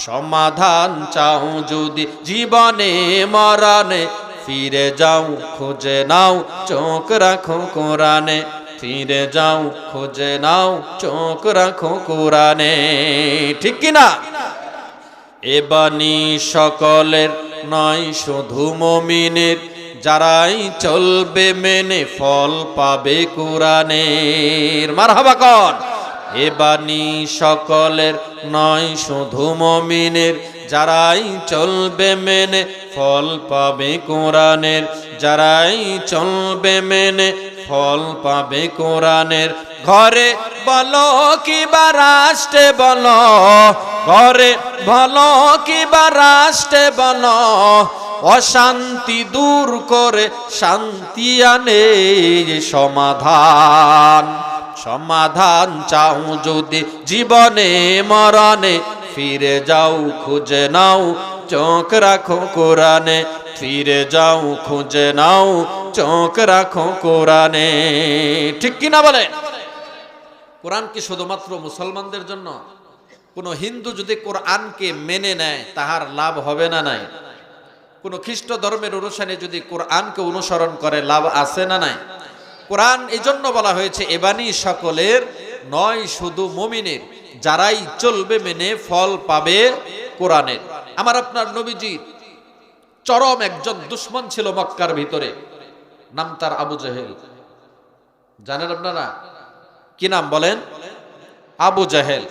সমাধান চাও যদি জীবনে মরণে, ফিরে যাও খুঁজে নাও চোখ রাখো কোরআনে, ফিরে যাও খুঁজে নাও চোখ রাখো কোরআনে। ঠিক কিনা? এ বাণী সকলের নয় শুধু মুমিনের, যারাই চলবে মেনে ফল পাবে কোরআনের। মারহাবা কন। এ বাণী সকলের নয় শুধু মুমিনের, যারাই চলবে মেনে ফল পাবে কোরআনের, যারাই চলবে মেনে ফল পাবে কোরআনের। ঘরে বলো কিবা রাষ্ট্রে বলো, ঘরে বলো কিবা রাষ্ট্রে বলো, অশান্তি দূর করে শান্তি আনে সমাধান। সমাধান চাও যদি জীবনে মরণে, ফিরে যাও খুঁজে নাও চোখ রাখো কোরআনে, ফিরে যাও খুঁজে নাও চোখ রাখো কোরআনে। ঠিক কিনা বলেন? কোরআন কি শুধুমাত্র মুসলমানদের জন্য? কোন হিন্দু যদি কোরআনকে মেনে নেয় তাহার লাভ হবে না নাই? কোন খ্রিস্ট ধর্মের অনুসারী যদি কোরআনকে অনুসরণ করে লাভ আছে না নাই? কোরআন এই জন্য বলা হয়েছে এ বাণী সকলের নয় শুধু মুমিনের, যারাই চলবে মেনে ফল পাবে কোরআনের। আমার আপনার নবীজি চরম একজন দুশমন ছিল মক্কার ভিতরে, নাম তার আবু জেহেল। জানেন আপনারা কি নাম? বলেন। আবু জেহেল।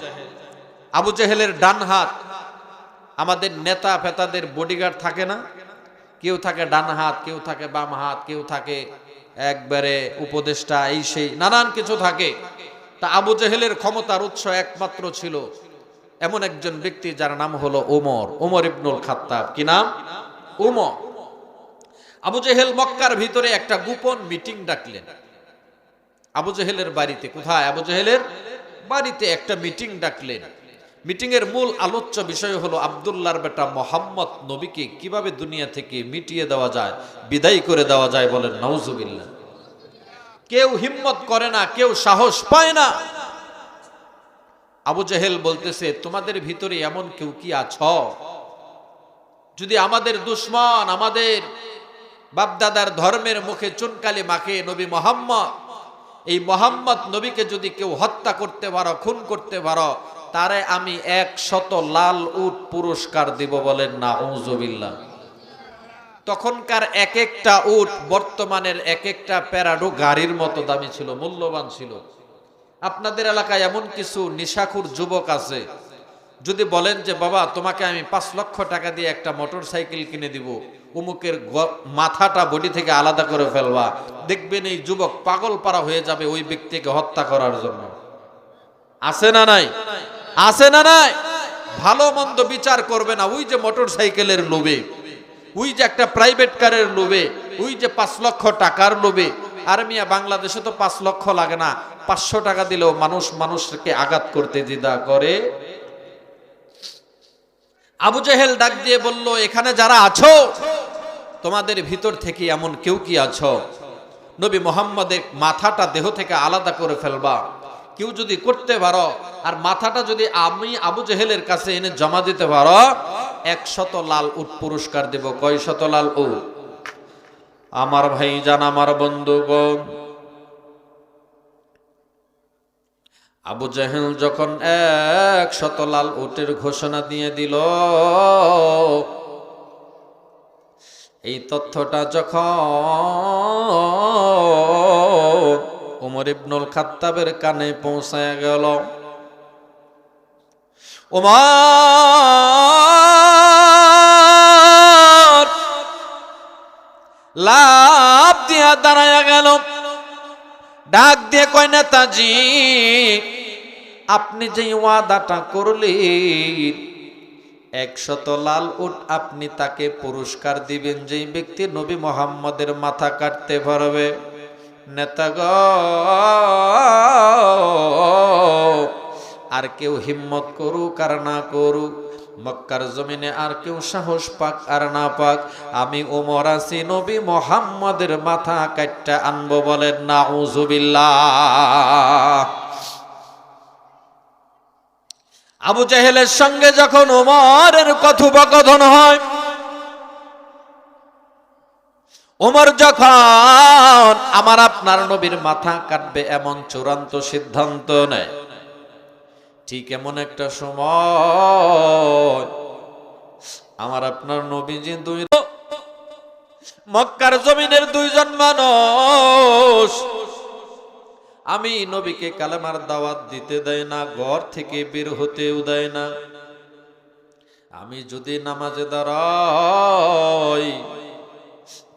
আবু জেহেলের ডান হাত, আমাদের নেতা ফেতাদের বডিগার্ড থাকে না, কেউ থাকে ডান হাত, কেউ থাকে বাম হাত, কেউ থাকে একবারে উপদেষ্টা, এই সেই নানান কিছু থাকে। তা আবু জেহেলের ক্ষমতার উৎস একমাত্র ছিল এমন একজন ব্যক্তি যার নাম হলো ওমর, ওমর ইবনুল খাত্তাব। কি নাম? ওমর। আবু জেহেল মক্কার ভিতরে একটা গোপন মিটিং ডাকলেন আবু জেহেলের বাড়িতে। কোথায়? আবু জেহেলের বাড়িতে একটা মিটিং ডাকলেন। মিটিং এর মূল আলোচ্য বিষয় হলো আব্দুল্লাহর বেটা মোহাম্মদ নবীকে কিভাবে দুনিয়া থেকে মিটিয়ে দেওয়া যায়, বিদায় করে দেওয়া যায়। বলেন নাউজুবিল্লাহ। কেউ হিম্মত করে না, কেউ সাহস পায় না। আবু জেহেল বলতেছে, তোমাদের ভিতরে এমন কেউ কি আছো, যদি আমাদের দুশমন, আমাদের বাপদাদার ধর্মের মুখে চুনকালি মাখে নবী মোহাম্মদ, এই মোহাম্মদ নবীকে যদি কেউ হত্যা করতে পারো, খুন করতে পারো, তারে আমি 100 লাল উট পুরস্কার দিব। বলেন নাউজুবিল্লাহ। তখনকার এক একটা উট বর্তমানের এক একটা প্যারাডো গাড়ির মতো দামি ছিল, মূল্যবান ছিল। আপনাদের এলাকায় এমন কিছু নিশাখুর যুবক আছে, যদি বলেন যে বাবা তোমাকে আমি 5 লক্ষ টাকা দিয়ে একটা মোটর সাইকেল কিনে দিব, অমুকের মাথাটা বডি থেকে আলাদা করে ফেলবা, দেখবেন এই যুবক পাগল পারা হয়ে যাবে ওই ব্যক্তিকে হত্যা করার জন্য। আছে না নাই? আছে না নাই? ভালো মন্দ বিচার করবে না, ওই যে মোটর সাইকেলের লোভে, ওই যে একটা প্রাইভেট কারের লোভে, ওই যে 5 লক্ষ টাকার লোভে আর মিয়া বাংলাদেশে তো 5 লক্ষ লাগে না, 500 টাকা দিলেও মানুষকে আঘাত করতে দ্বিধা করে। আবু জেহেল ডাক দিয়ে বলল, এখানে যারা আছো তোমাদের ভিতর থেকে এমন কেউ কি আছো নবী মুহাম্মদের মাথাটা দেহ থেকে আলাদা করে ফেলবা? কেউ যদি করতে পারো, আর মাথাটা যদি আমি আবু জেহেলের কাছে এনে জমা দিতে পারো, 100 লাল উট পুরস্কার দেব। কয় শত লাল উট? আমার ভাইজান, আমার বন্ধুগণ, আবু জেহেল যখন 100 লাল উটের ঘোষণা দিয়ে দিল, এই তথ্যটা যখন ওমর ইবনুল খাত্তাবের কানে পৌঁছায় গেল, ওমর লাভ দিয়া দাঁড়ায়া গেল, ডাক দিয়ে কয়, নেতাজি, আপনি যে ওয়াদাটা করলেন 100 লাল উট আপনি তাকে পুরস্কার দিবেন যেই ব্যক্তি নবী মুহাম্মদের মাথা কাটতে পারবে। নেতাগ, আর কেউ হিম্মত করুক আর না করুক, মক্কার জমিনে আর কেউ সাহস পাক আর না পাক, আমি ওমর আছি নবী মুহাম্মদের মাথা কাটতে আনবো। বলেন নাউযুবিল্লাহ। আবু জেহেলের সঙ্গে যখন ওমরের কথোপকথন হয়, ওমর যখন আমার আপনার নবীর মাথা কাটবে এমন চূড়ান্ত সিদ্ধান্ত নেয়, ঠিক এমন একটা সময় আমার আপনার নবীজি মক্কার জমিনের 2 জন মানুষ আমি নবীকে কালেমার দাওয়াত দিতে দেয় না, ঘর থেকে বের হতেও দেয় না। আমি যদি নামাজে দাঁড়াই,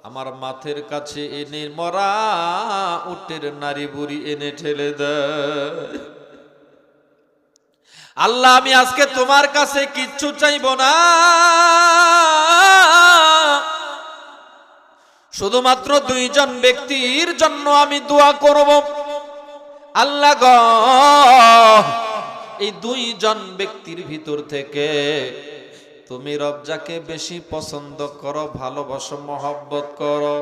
আমার মাথের কাছে এনে মরা উটের নারী বুড়ি এনে ঠেলে দেয়। আল্লাহ, আমি আজকে তোমার কাছে কিচ্ছু চাইব না, শুধুমাত্র 2 জন ব্যক্তির জন্য আমি দোয়া করব। আল্লাহ গো, এই 2 জন ব্যক্তির ভিতর থেকে তুমি রব যাকে বেশি পছন্দ করো, ভালোবাসো, মহব্বত করো,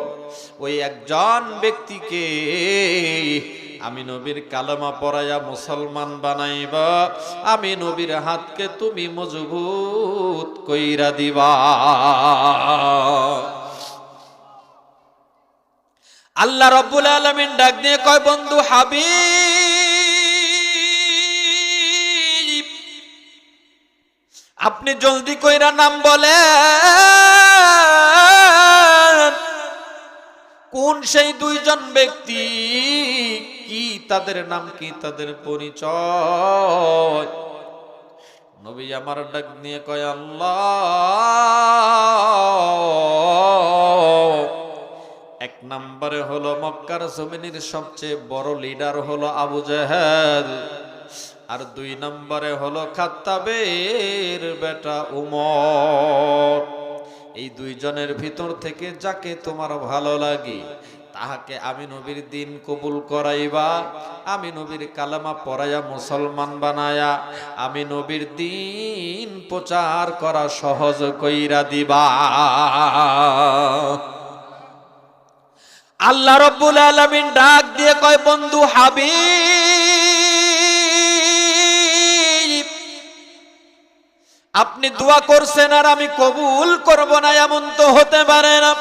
ওই একজন ব্যক্তিকে আমি নবীর কালেমা পড়াইয়া মুসলমান বানাইবা, আমি নবীর হাতকে তুমি মজবুত কইরা দিবা। আল্লাহ রাব্বুল আলামিন ডাক দিয়ে কয়, বন্ধু হাবিব, আপনি জলদি কইরা নাম বলেন, কোন সেই 2 জন ব্যক্তি, কি তাদের নাম, কি তাদের পরিচয়? নবী আমার ডাক নিয়ে কয়, আল্লাহ, 1 নম্বরে হলো মক্কার জমিনের সবচেয়ে বড় লিডার হলো আবু জেহেল, আর 2 নম্বরে হলো খাত্তাবের বেটা উমর। এই 2 জনের ভিতর থেকে যাকে তোমার ভালো লাগে তাহাকে আমি নবীর দিন কবুল করাইবা, আমি নবীর কালেমা পড়াইয়া মুসলমান বানায়া আমি নবীর দিন প্রচার করা সহজ কইরা দিবা। আল্লাহ রাব্বুল আলামিন ডাক দিয়ে কয়, বন্ধু হাবিব, আপনি দোয়া করছেন আর আমি কবুল করব না এমন তো হতে পারে না।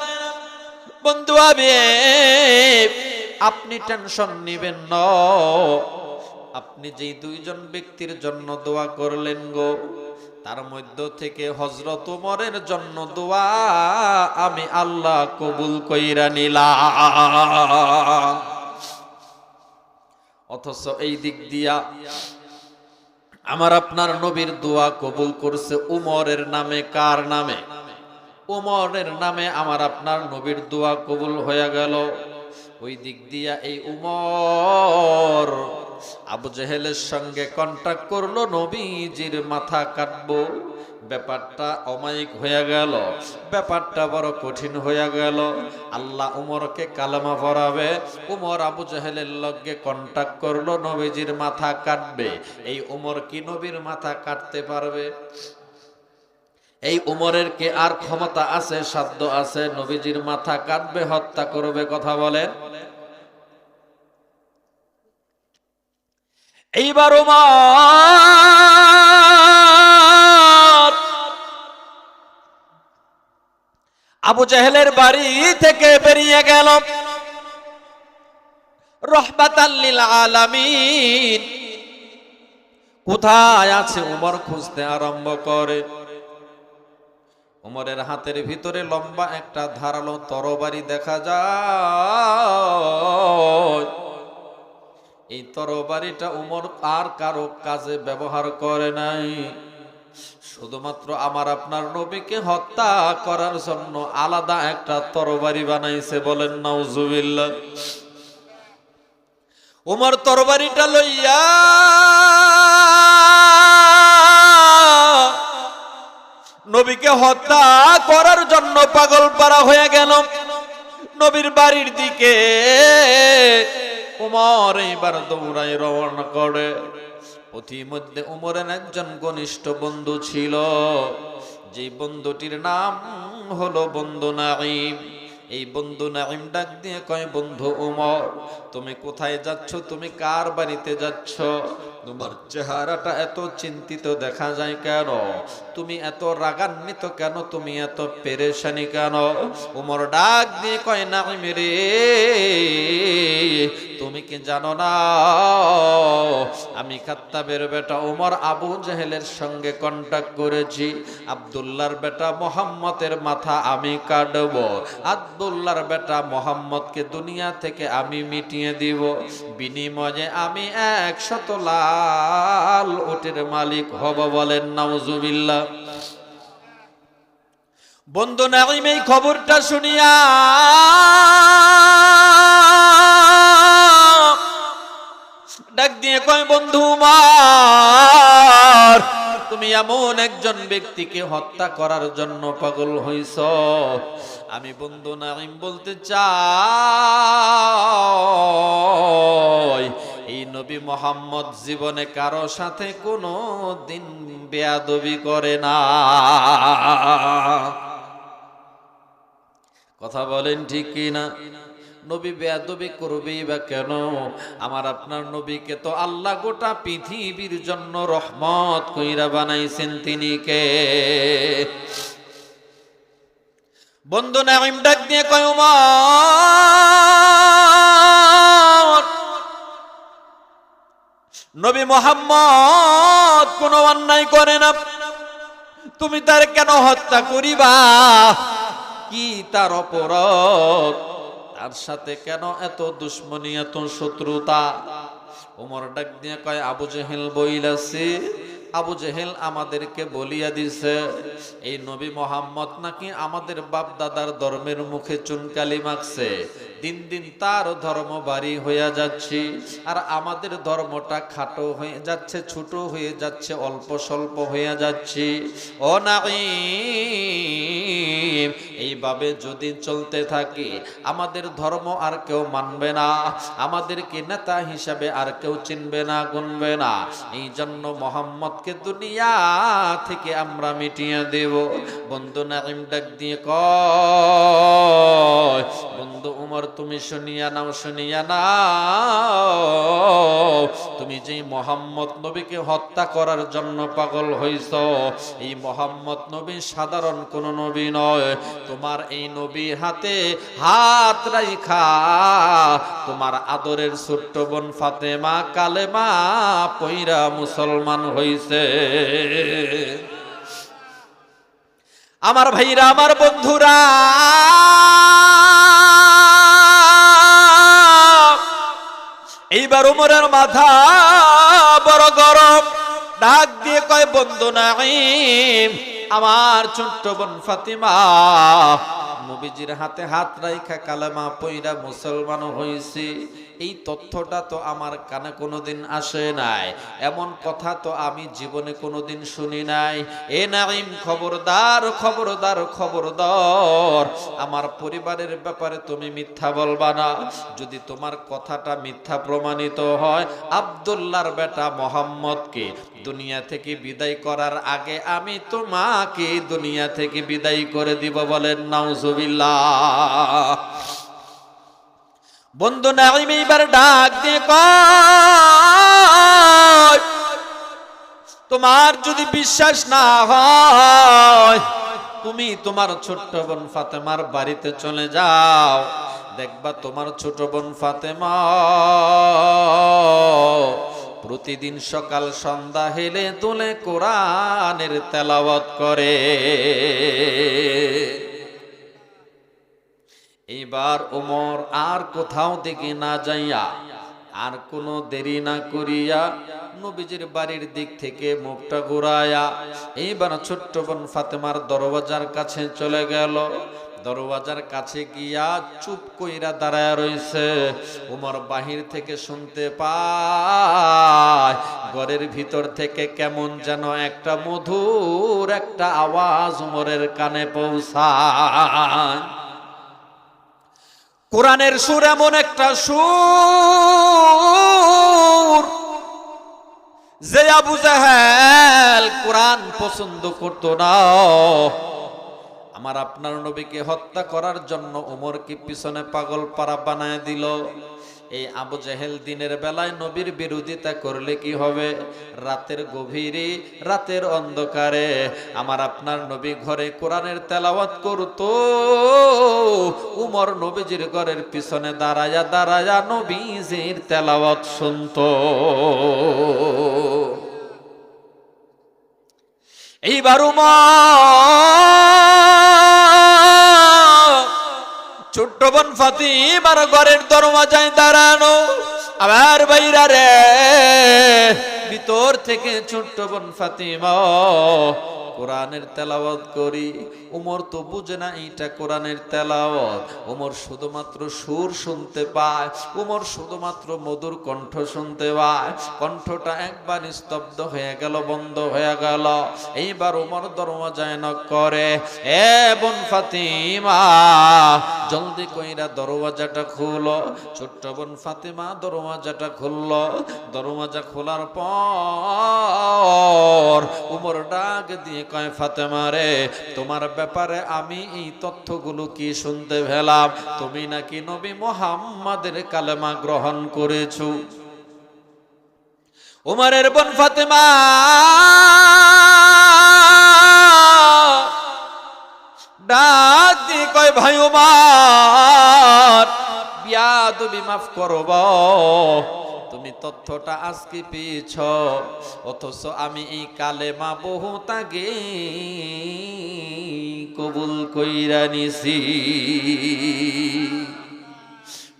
বন্ধু হাবিব, আপনি টেনশন নিবেন না, আপনি যেই 2 জন ব্যক্তির জন্য দোয়া করলেন গো, তার মধ্য থেকে হযরত ওমরের জন্য দোয়া আমি আল্লাহ কবুল কইরা নিলাম। অথচ এই দিক দিয়া আমার আপনার নবীর দোয়া কবুল করছে উমরের নামে। কার নামে? উমরের নামে আমার আপনার নবীর দোয়া কবুল হয়ে গেল। ওই দিক দিয়া এই উমর আবু জেহেলের সঙ্গে কন্টাক্ট করলো, নবীজির মাথা কাটবো। ব্যাপারটা অমায়িক হয়ে গেল, ব্যাপারটা বড় কঠিন হয়ে গেল। আল্লাহ উমরকে কালেমা পড়াবে, উমর আবু জেহেলের লগে কন্টাক্ট করলো, নবীজির মাথা কাটবে। এই উমর কি নবীর মাথা কাটতে পারবে? এই উমরের কে আর ক্ষমতা আছে, সাধ্য আছে নবীজির মাথা কাটবে, হত্যা করবে? কথা বলেন। এইবার উমর আবু জেহেলের বাড়ি থেকে বেরিয়ে গেল, রহমাতাল লিল আলামিন। কোথায় আছে উমর খুঁজতে আরম্ভ করে। উমরের হাতের ভিতরে লম্বা একটা ধারালো তরবারি দেখা যায়। এই তরবারিটা উমর আর কারো কাজে ব্যবহার করে নাই, শুধুমাত্র আমার আপনার নবীকে হত্যা করার জন্য আলাদা একটা তরবারি বানাইছে। বলেন নাউজুবিল্লাহ। উমর তরবারিটা লইয়া নবীকে হত্যা করার জন্য পাগল পারা হয়ে গেল নবীর বাড়ির দিকে। উমর এইবার দৌড়ায় রওনা করে। পথিমধ্যে উমরের একজন ঘনিষ্ঠ বন্ধু ছিল, যে বন্ধুটির নাম হলো বন্ধু নাঈম। এই বন্ধু নাঈম ডাক দিয়ে কয়, বন্ধু উমর, তুমি কোথায় যাচ্ছ? তুমি কার বাড়িতে যাচ্ছ? তোমার চেহারাটা এত চিন্তিত দেখা যায় কেন? তুমি এত রাগান্বিত কেন? তুমি এত পেরেশানি কেন? উমর ডাক দিয়ে কয়, নাঈম রে, তুমি কি জানো না আমি খাত্তাবের বেটা উমর আবু জেহেলের সঙ্গে কন্টাক্ট করেছি। আব্দুল্লাহর বেটা মুহাম্মদের মাথা আমি কাটব, আব্দুল্লাহর বেটা মুহাম্মদকে দুনিয়া থেকে আমি মিটিয়ে দিব, বিনিময়ে আমি 100 লাল উটের মালিক হব। বলেন নাউজুবিল্লাহ। বন্ধু নাঈম এই খবরটা শুনিয়া ডাক দিয়ে কয়, বন্ধু উমর, তুমি এমন একজন ব্যক্তিকে হত্যা করার জন্য পাগল হইছ। আমি বন্ধু নাঈম বলতে চাই, এই নবী মুহাম্মদ জীবনে কারো সাথে কোনো দিন বেয়াদবি করে না। কথা বলেন ঠিক কিনা? নবী বেয়াদবি করবেই বা কেন? আমার আপনার নবীকে তো আল্লাহ গোটা পৃথিবীর জন্য রহমত কইরা বানাইছেন। তিনি কে? বন্ধু নাঈম ডাক দিয়ে কয়, উমর, নবী মুহাম্মদ কোনো অন্যায় করে না, তুমি তার কেন হত্যা করিবা? কি তার অপরাধ? তার সাথে কেন এত দুশ্মনী, এত শত্রুতা? উমর ডাক দিয়ে কয়, আবু জেহেল বইলাছে, আবু জেহেল আমাদেরকে বলিয়া দিছে এই নবী মুহাম্মদ নাকি আমাদের বাপ দাদার ধর্মের মুখে চুনকালি মাখছে। দিন দিন তার ধর্ম বাড়ি হইয়া যাচ্ছে, আর আমাদের ধর্মটা খাটো হয়ে যাচ্ছে, ছোট হয়ে যাচ্ছে, অল্প স্বল্প হয়ে যাচ্ছে। ও নাঈম, এইভাবে যদি চলতে থাকে আমাদের ধর্ম আর কেউ মানবে না, আমাদেরকে নেতা হিসাবে আর কেউ চিনবে না, গুনবে না। এই জন্য মুহাম্মদকে দুনিয়া থেকে আমরা মিটিয়ে দেব। বন্ধু নাঈম ডাক দিয়ে কয়, বন্ধু উমর, তুমি শুনিয়া নাও, শুনিয়া নাও, তুমি যে মুহাম্মদ নবীকে হত্যা করার জন্য পাগল হইছ, এই মুহাম্মদ নবী সাধারণ কোন নবী নয়। তোমার এই নবীর হাতে হাত রাইখা তোমার আদরের ছোট্ট বোন ফাতেমা কালেমা পইরা মুসলমান হইছে। আমার ভাইরা, আমার বন্ধুরা, এইবার উমরের মাথা বড় গরম। ডাক দিয়ে কয়, বন্ধু নাঈম, আমার ছোট্ট বোন ফাতিমা নবীজির হাতে হাত রাইখা কালেমা পইরা মুসলমান হইছে। এই তথ্যটা তো আমার কানে কোনোদিন আসে নাই, এমন কথা তো আমি জীবনে কোনোদিন শুনি নাই। এ নাঈম, খবরদার খবরদার খবরদার, আমার পরিবারের ব্যাপারে তুমি মিথ্যা বলবা না। যদি তোমার কথাটা মিথ্যা প্রমাণিত হয়, আব্দুল্লাহর বেটা মুহাম্মদকে দুনিয়া থেকে বিদায় করার আগে আমি তোমাকে দুনিয়া থেকে বিদায় করে দিব। বলেন নাউজুবিল্লাহ। বন্ধু নাঈম এইবার ডাক দিয়ে কয়, তোমার যদি বিশ্বাস না হয়, তুমি তোমার ছোট্ট বোন ফাতেমার বাড়িতে চলে যাও, দেখবা তোমার ছোট বোন ফাতেমা প্রতিদিন সকাল সন্ধ্যা হেলে দুলে কোরআনের তেলাওয়াত করে। এইবার ওমর আর কোথাও দেখে না যাইয়া, আর কোনো দেরি না করিয়া নবীজির বাড়ির দিক থেকে মুখটা ঘুরায়া এইবার ছোট্ট বোন ফাতেমার দরওয়াজার কাছে চলে গেল। দরওয়াজার কাছে গিয়া চুপ কইরা দাঁড়ায় রইছে। ওমর বাহির থেকে শুনতে পায় ঘরের ভিতর থেকে কেমন যেন একটা মধুর একটা আওয়াজ ওমরের কানে পৌঁছায়। কোরআনের সুর এমন একটা সুর যে আবু জাহেল কোরআন পছন্দ করতো না। আমার আপনার নবীকে হত্যা করার জন্য ওমরকে পিছনে পাগল পারা বানায় দিল। এই আবু জাহেল দিনের বেলায় নবীর বিরোধিতা করলে কি হবে? রাতের গভীরে, রাতের অন্ধকারে আমার আপনার নবী ঘরে কোরআনের তেলাওয়াত করতো। উমর নবীজির ঘরের পিছনে দাঁড়ায়া দাঁড়ায়া নবীজির তেলাওয়াত শুনতো। এইবার ছোট্ট বোন ফাতিমার ঘরের দরওয়াজায় দাঁড়ানো, আবার বাইরা রে ভিতর থেকে ছোট্ট বোন ফাতিমা কোরআনের তেলাওয়াত করি। উমর তো বুঝে না এইটা কোরআনের তেলাওয়াত। উমর শুধুমাত্র সুর শুনতে পায়, উমর শুধুমাত্র মধুর কণ্ঠ শুনতে পায়। কণ্ঠটা একবার স্তব্ধ হয়ে গেল, বন্ধ হয়ে গেল। এইবার উমর দরওয়াজায় নক করে, এ বোন ফাতিমা জলদি কইরা দরওয়াজাটা খুলো। ছোট্ট বোন ফাতিমা দরওয়াজাটা খুলল। দরওয়াজা খোলার পর উমর ডাক দিয়ে কয়, ফাতেমা রে, তোমার ব্যাপারে আমি এই তথ্যগুলো কি শুনতে পেলাম, তুমি নাকি নবী মুহাম্মাদের কালেমা গ্রহণ করেছো। উমরের বোন ফাতেমা ডাক দিয়ে কয়, ভাই উমর, বিয়াদবি মাফ করব, তুমি তথ্যটা আজকে পেয়েছ, অথচ আমি এই কালেমা বহুত আগে কবুল কইরা নিছি।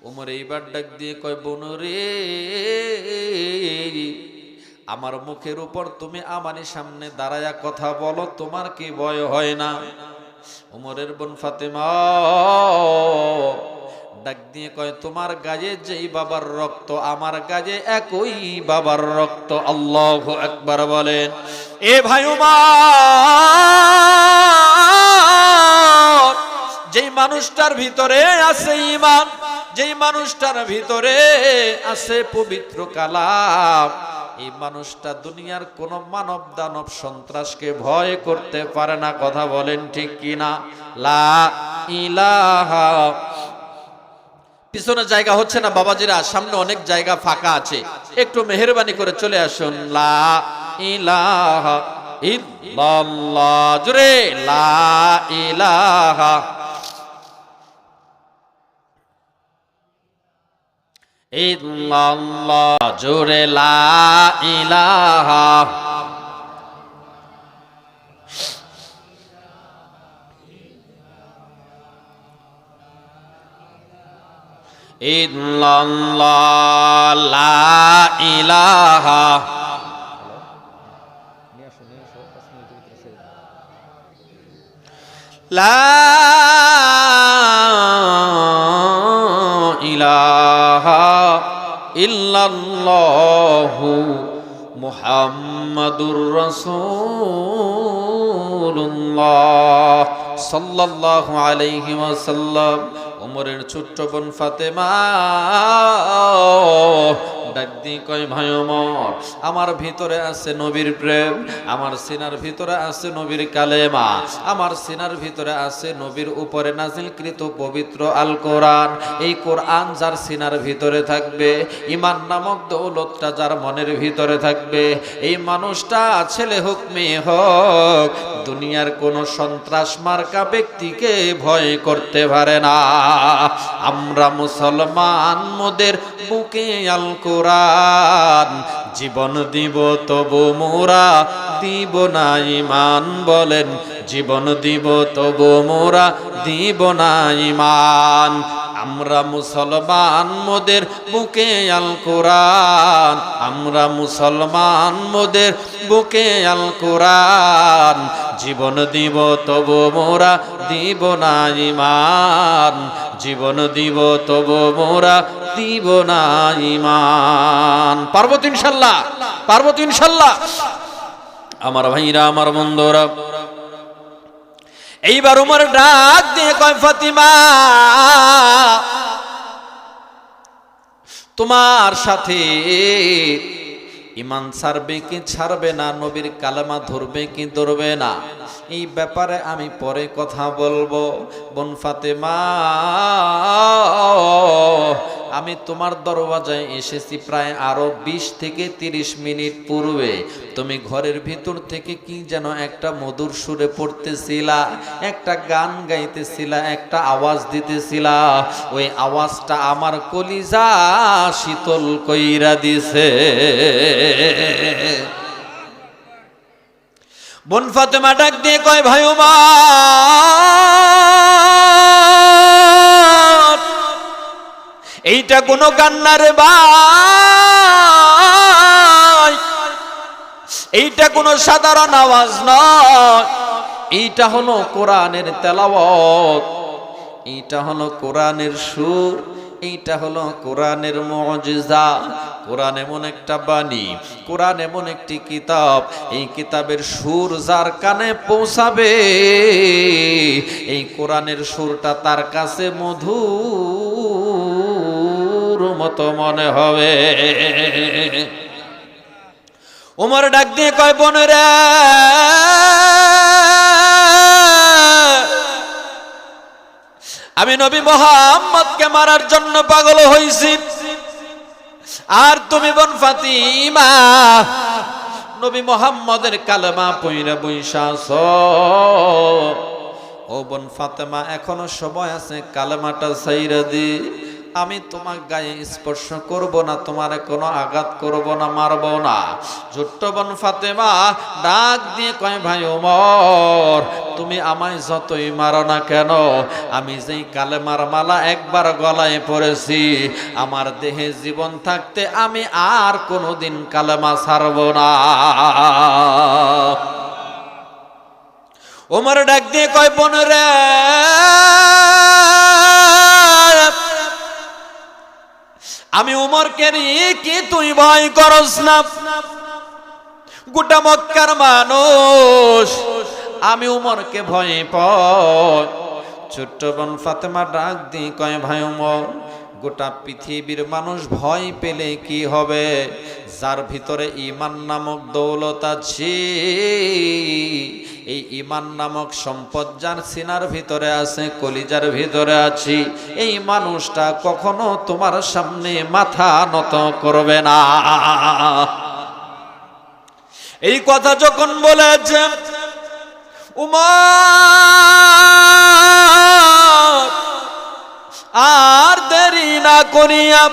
ওমর এইবার ডাক দিয়ে কয়, বোন রে, আমার মুখের উপর তুমি আমারই সামনে দাঁড়ায়া কথা বলো, তোমার কি ভয় হয় না? ওমরের বোন ফাতেমা ডাক দিয়ে কয়, তোমার গায়ে যেই বাবার রক্ত, আমার গায়ে একই বাবার রক্ত। আল্লাহু আকবার বলেন। এ ভাই উমর, যেই মানুষটার ভিতরে আছে ঈমান, যেই মানুষটার ভিতরে আছে পবিত্র কালাম, এই মানুষটা দুনিয়ার কোন মানব দানব সন্ত্রাসকে ভয় করতে পারে না। কথা বলেন ঠিক কিনা? লা ইলাহা। পিছনে জায়গা হচ্ছে না বাবাজিরা, সামনে অনেক জায়গা ফাঁকা আছে, একটু মেহেরবানি করে চলে আসুন। লা ইলাহা ইল্লাল্লাহ, জোরে লা ইলাহা ইল্লাল্লাহ, জোরে লা ইলাহা ইল্লাল্লাহ, লা ইলাহা লা ইলাহা ইল্লাল্লাহু মুহাম্মাদুর রাসূলুল্লাহ সাল্লাল্লাহু আলাইহি ওয়াসাল্লাম। ওমরের ছোট্ট বোন ফাতেমা ডাক দিয়ে কয়, ভাই ওমর, আমার ভিতরে আছে নবীর প্রেম, আমার সিনার ভিতরে আছে নবীর কালেমা, আমার সিনার ভিতরে আছে নবীর উপরে নাজিলকৃত পবিত্র আল কোরআন। এই কোরআন যার সিনার ভিতরে থাকবে, ঈমান নামক দৌলতটা যার মনের ভিতরে থাকবে, এই মানুষটা ছেলে হোক মেয়ে হোক দুনিয়ার কোন সন্ত্রাস মার্কা ব্যক্তিকে ভয় করতে পারে না। আমরা মুসলমান, মোদের বুকে আল কোরআন, জীবন দিব তবু মোরা দিব না ঈমান। বলেন, জীবন দিব তবু মোরা দিব না ঈমান। আমরা মুসলমান, মোদের বুকে আল কোরআন, আমরা মুসলমান, মোদের বুকে আল কোরআন, জীবন দিব তবু মোরা দিব না ঈমান, জীবন দিব তবু মোরা দিব না ঈমান। পারবো তো ইনশাল্লাহ, পারবো তো ইনশাল্লাহ। আমার ভাইরা, আমার বন্ধুরা, এইবার উমর ডাক দিয়ে কয়, ফাতিমা, তোমার সাথে ঈমান ছাড়বে কি ছাড়বে না, নবীর কালেমা ধরবে কি ধরবে না, এই ব্যাপারে আমি পরে কথা বলবো। বোন ফাতেমা, আমি তোমার দরওয়াজায় এসেছি প্রায় আরো 20 থেকে 30 মিনিট পূর্বে। তুমি ঘরের ভিতর থেকে কি যেন একটা মধুর সুরে পড়তেছিলা, একটা গান গাইতেছিলা, একটা আওয়াজ দিতেছিলা। ওই আওয়াজটা আমার কলিজা শীতল কইরা দিছে। বোন ফাতেমা ডাক দিয়ে কয়, ভাই ওমর, এইটা কোনো কান্নার ভাই, এইটা কোনো সাধারণ আওয়াজ নয়, এইটা হলো কোরআনের তেলাওয়াত, এইটা হলো কোরআনের সুর, এইটা হলো কোরআনের মুজিজা। কোরআন এমন একটা বাণী, কোরআন এমন একটি কিতাব, এই কিতাবের সুর যার কানে পৌঁছাবে, এই কোরআনের সুরটা তার কাছে মধুর মতো মনে হবে। ওমর ডাক দিয়ে কয়, বোনেরা, আমি নবী মুহাম্মদকে মারার জন্য পাগল হইছি, আর তুমি বোন ফাতিমা নবী মুহাম্মদের কালেমা পয়রা বইসা আছো। ও বোন ফাতেমা, এখনো সময় আছে, কালেমাটা ছাইরা দি। আমি তোমার গায়ে স্পর্শ করব না, তোমার কোনো আঘাত করব না, মারব না। ছোট্ট বোন ফাতেমা ডাক দিয়ে কয়, ভাই ওমর, তুমি আমায় যতই মারো না কেন, আমি যেই কালেমার মালা একবার গলায় পড়েছি, আমার দেহে জীবন থাকতে আমি আর কোনোদিন কালেমা ছাড়ব না। ওমর ডাক দিয়ে কয়, বোন রে, আমি উমরকে নিয়ে কি তুই ভয় করস না? গোটা মক্কার মানুষ আমি উমরকে ভয় পাই। ছোট্ট বোন ফাতেমা ডাক দিয়ে কয়, ভাই উমর, গোটা পৃথিবীর মানুষ ভয় পেলে কি হবে? যার ভিতরে ঈমান নামক দৌলত আছে, এই ঈমান নামক সম্পদ যার সিনার ভিতরে আছে, কলিজার ভিতরে আছে, এই মানুষটা কখনো তোমার সামনে মাথা নত করবে না। এই কথা যখন বলেছে, উমর আর দেরি না করিয়া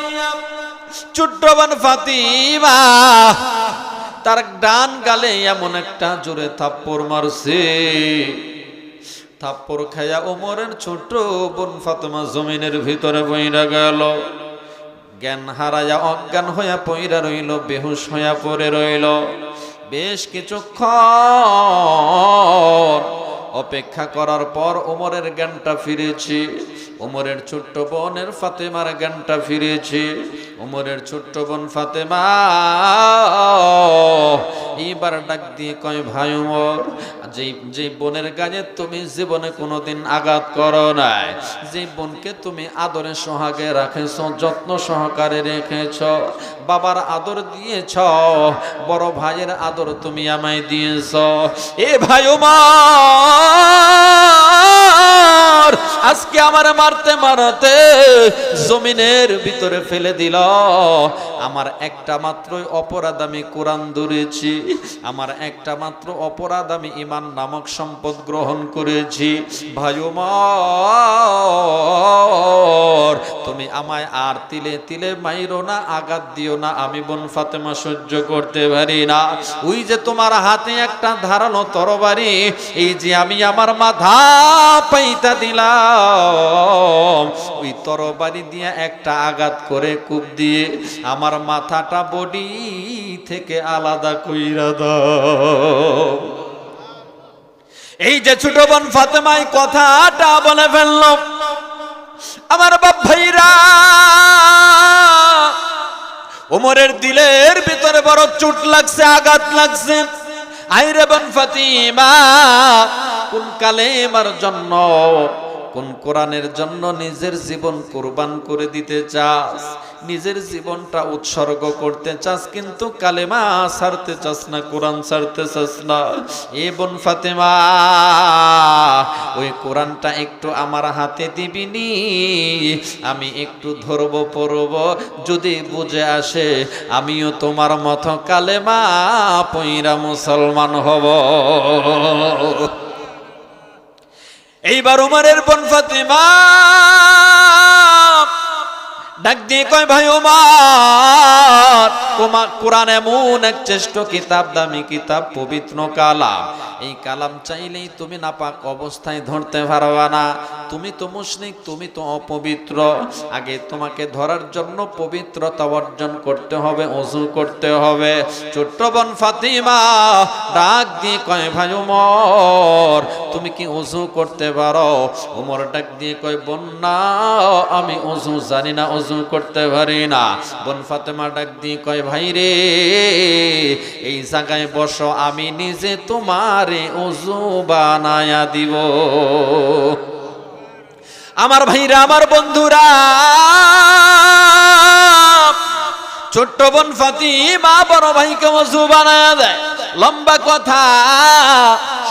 ছোট্ট বোন ফাতিমা তার ডান গালে এমন একটা জোরে থাপ্পড় মারছে, থাপ্পড় খাইয়া ওমরের ছোট বোন ফাতেমা জমিনের ভিতরে পইরা গেল। জ্ঞান হারাইয়া অজ্ঞান হইয়া পইরা রইল, বেহুশ হইয়া পড়ে রইল। বেশ কিছুক্ষণ অপেক্ষা করার পর ওমরের জ্ঞানটা ফিরেছে, ওমরের ছোট্ট বোনের ফাতেমার জ্ঞানটা ফিরেছে। ওমরের ছোট্ট বোন ফাতেমা এইবার ডাক দিয়ে কয়, ভাই ওমর, যে বোনের গায়ে তুমি জীবনে কোনোদিন আঘাত করো নাই, যে বোনকে তুমি আদরে সোহাগে রাখেছ, যত্ন সহকারে রেখেছ, বাবার আদর দিয়েছ, বড় ভাইয়ের আদর তুমি আমায় দিয়েছ, এ ভাই ওমর আজকে আমার মারতে মারতে জমিনের ভিতরে ফেলে দিল। আমার একটা মাত্র অপরাধ, আমি কোরআন ধরেছি, আমার একটা মাত্র অপরাধ, আমি ঈমান নামক সম্পদ গ্রহণ করেছি। ভাই ওমর তুমি আমায় আর তিলে তিলে মাইরো না, আঘাত দিও না, আমি বোন ফাতেমা সহ্য করতে পারি না। ওই যে তোমার হাতে একটা ধারালো তরবারি, এই যে আমি আমার মাথা পাইতা দিলাম, ওই তরবারি দিয়ে একটা আঘাত করে কূপ দিয়ে আমার মাথাটা বডি থেকে আলাদা কইরা দাও। এই যে ছোট বোন ফাতেমা এই কথাটা বলে ফেলল। আমার বাপ ভাইরা, ওমরের দিলের ভিতরে বড় চোট লাগছে, আঘাত লাগছে। আইরে বোন ফাতিমা, কোন কালেমার জন্য, কোন কোরআনের জন্য নিজের জীবন কুরবান করে দিতে চাস, নিজের জীবনটা উৎসর্গ করতে চাস, কিন্তু কালেমা ছাড়তে চাস না, কোরআন ছাড়তে চাস না। এ বোন ফাতেমা, ওই কোরআনটা একটু আমার হাতে দিবিনি, আমি একটু ধরব পড়ব, যদি বুঝে আসে আমিও তোমার মতো কালেমা পইরা মুসলমান হব। এইবার উমরের বোন ফাতিমা ডাক দিয়ে কয়, ভাই ওমর, কোরআন এমন এক শ্রেষ্ঠ কিতাব, দামি কিতাব, পবিত্র কালাম, এই কালাম চাইলেই তুমি নাপাক অবস্থায় ধরতে পারবা না। তুমি তো মুশরিক, তুমি তো অপবিত্র। আগে তোমাকে ধরার জন্য পবিত্রতা অর্জন করতে হবে, ওযু করতে হবে। ছোট্ট বোন ফাতিমা ডাক দিয়ে কয়, ভাই ওমর তুমি কি ওযু করতে পারো? ওমর ডাক দিয়ে কয়, বোন না, আমি ওযু জানি না, ওযু করতে পারি না। বোন ফাতেমা ডাক দিয়ে কয়, ভাই রে, এই জায়গায় বসো, আমি নিজে তোমারে ওযু বানায়া দিব। আমার ভাইরা, আমার বন্ধুরা, ছোট্ট বোন ফাতিমা বড় ভাইকে ওযু বানায়া দেয়। লম্বা কথা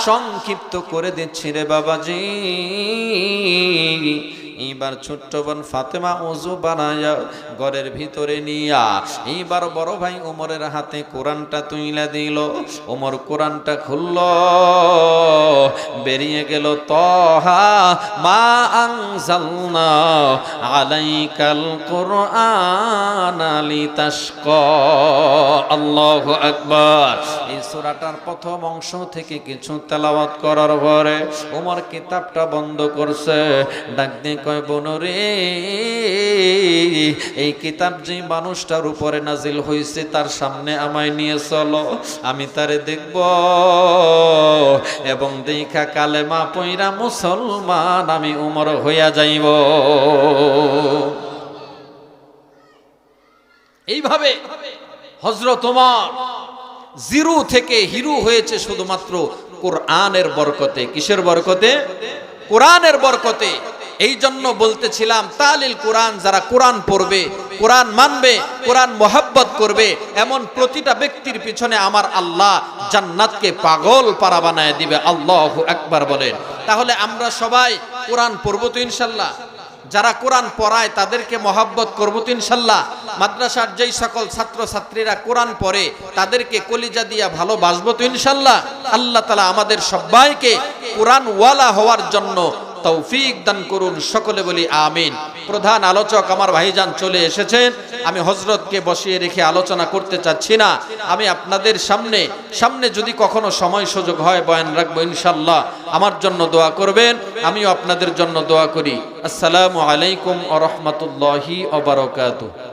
সংক্ষিপ্ত করে দিচ্ছি রে বাবাজি। এইবার ছোট্ট বোন ফাতেমা ওযু বানায়া ঘরের ভিতরে নিয়া এইবার বড় ভাই ওমরের হাতে কোরআনটা তুইলা দিল। ওমর কোরআনটা খুলল, বেরিয়ে গেল, তহা মা আনজালনা আলাইকাল কুরআনা লিতাশকা। আল্লাহু আকবার। এই সূরাটার প্রথম অংশ থেকে কিছু তেলাওয়াত করার পরে ওমর কিতাবটা বন্ধ করছে। ডাক দিয়ে কয়, বোনরে, এই কিতাব যে মানুষটার উপরে নাজিল হয়েছে তার সামনে আমায় নিয়ে চলো, আমি তারে দেখব এবং দেখা কালেমা পইরা মুসলমান আমি উমর হইয়া যাইব। এইভাবে হযরত ওমর জিরো থেকে হিরো হয়েছে শুধুমাত্র কোরআনের বরকতে। কিসের বরকতে? কোরআনের বরকতে। এই জন্য বলতেছিলাম, তালিল কোরআন, যারা কোরআন পড়বে, কোরআন মানবে, কোরআন মোহাব্বত করবে, এমন প্রতিটা ব্যক্তির পিছনে আমার আল্লাহ জান্নাতকে পাগল পারা বানায় দিবে। আল্লাহু আকবার বলেন। তাহলে আমরা সবাই কোরআন পড়বো তো ইনশাল্লাহ? যারা কোরআন পড়ায় তাদেরকে মহব্বত করবো তো ইনশাল্লাহ? মাদ্রাসার যেই সকল ছাত্র ছাত্রীরা কোরআন পড়ে তাদেরকে কলিজা দিয়া ভালোবাসবো তো ইনশাল্লাহ? আল্লাহ তাআলা আমাদের সবাইকে কোরআন ওয়ালা হওয়ার জন্য তৌফিক দান করুন, সকলে বলি আমিন। প্রধান আলোচক আমার ভাইজান চলে এসেছেন, আমি হযরতকে বসিয়ে রেখে আলোচনা করতে চাচ্ছি না। আমি আপনাদের সামনে যদি কখনো সময় সুযোগ হয় বয়ান রাখবো ইনশাল্লাহ। আমার জন্য দোয়া করবেন, আমিও আপনাদের জন্য দোয়া করি। আসসালামু আলাইকুম ওয়া রাহমাতুল্লাহি ওয়া বারাকাতুহু।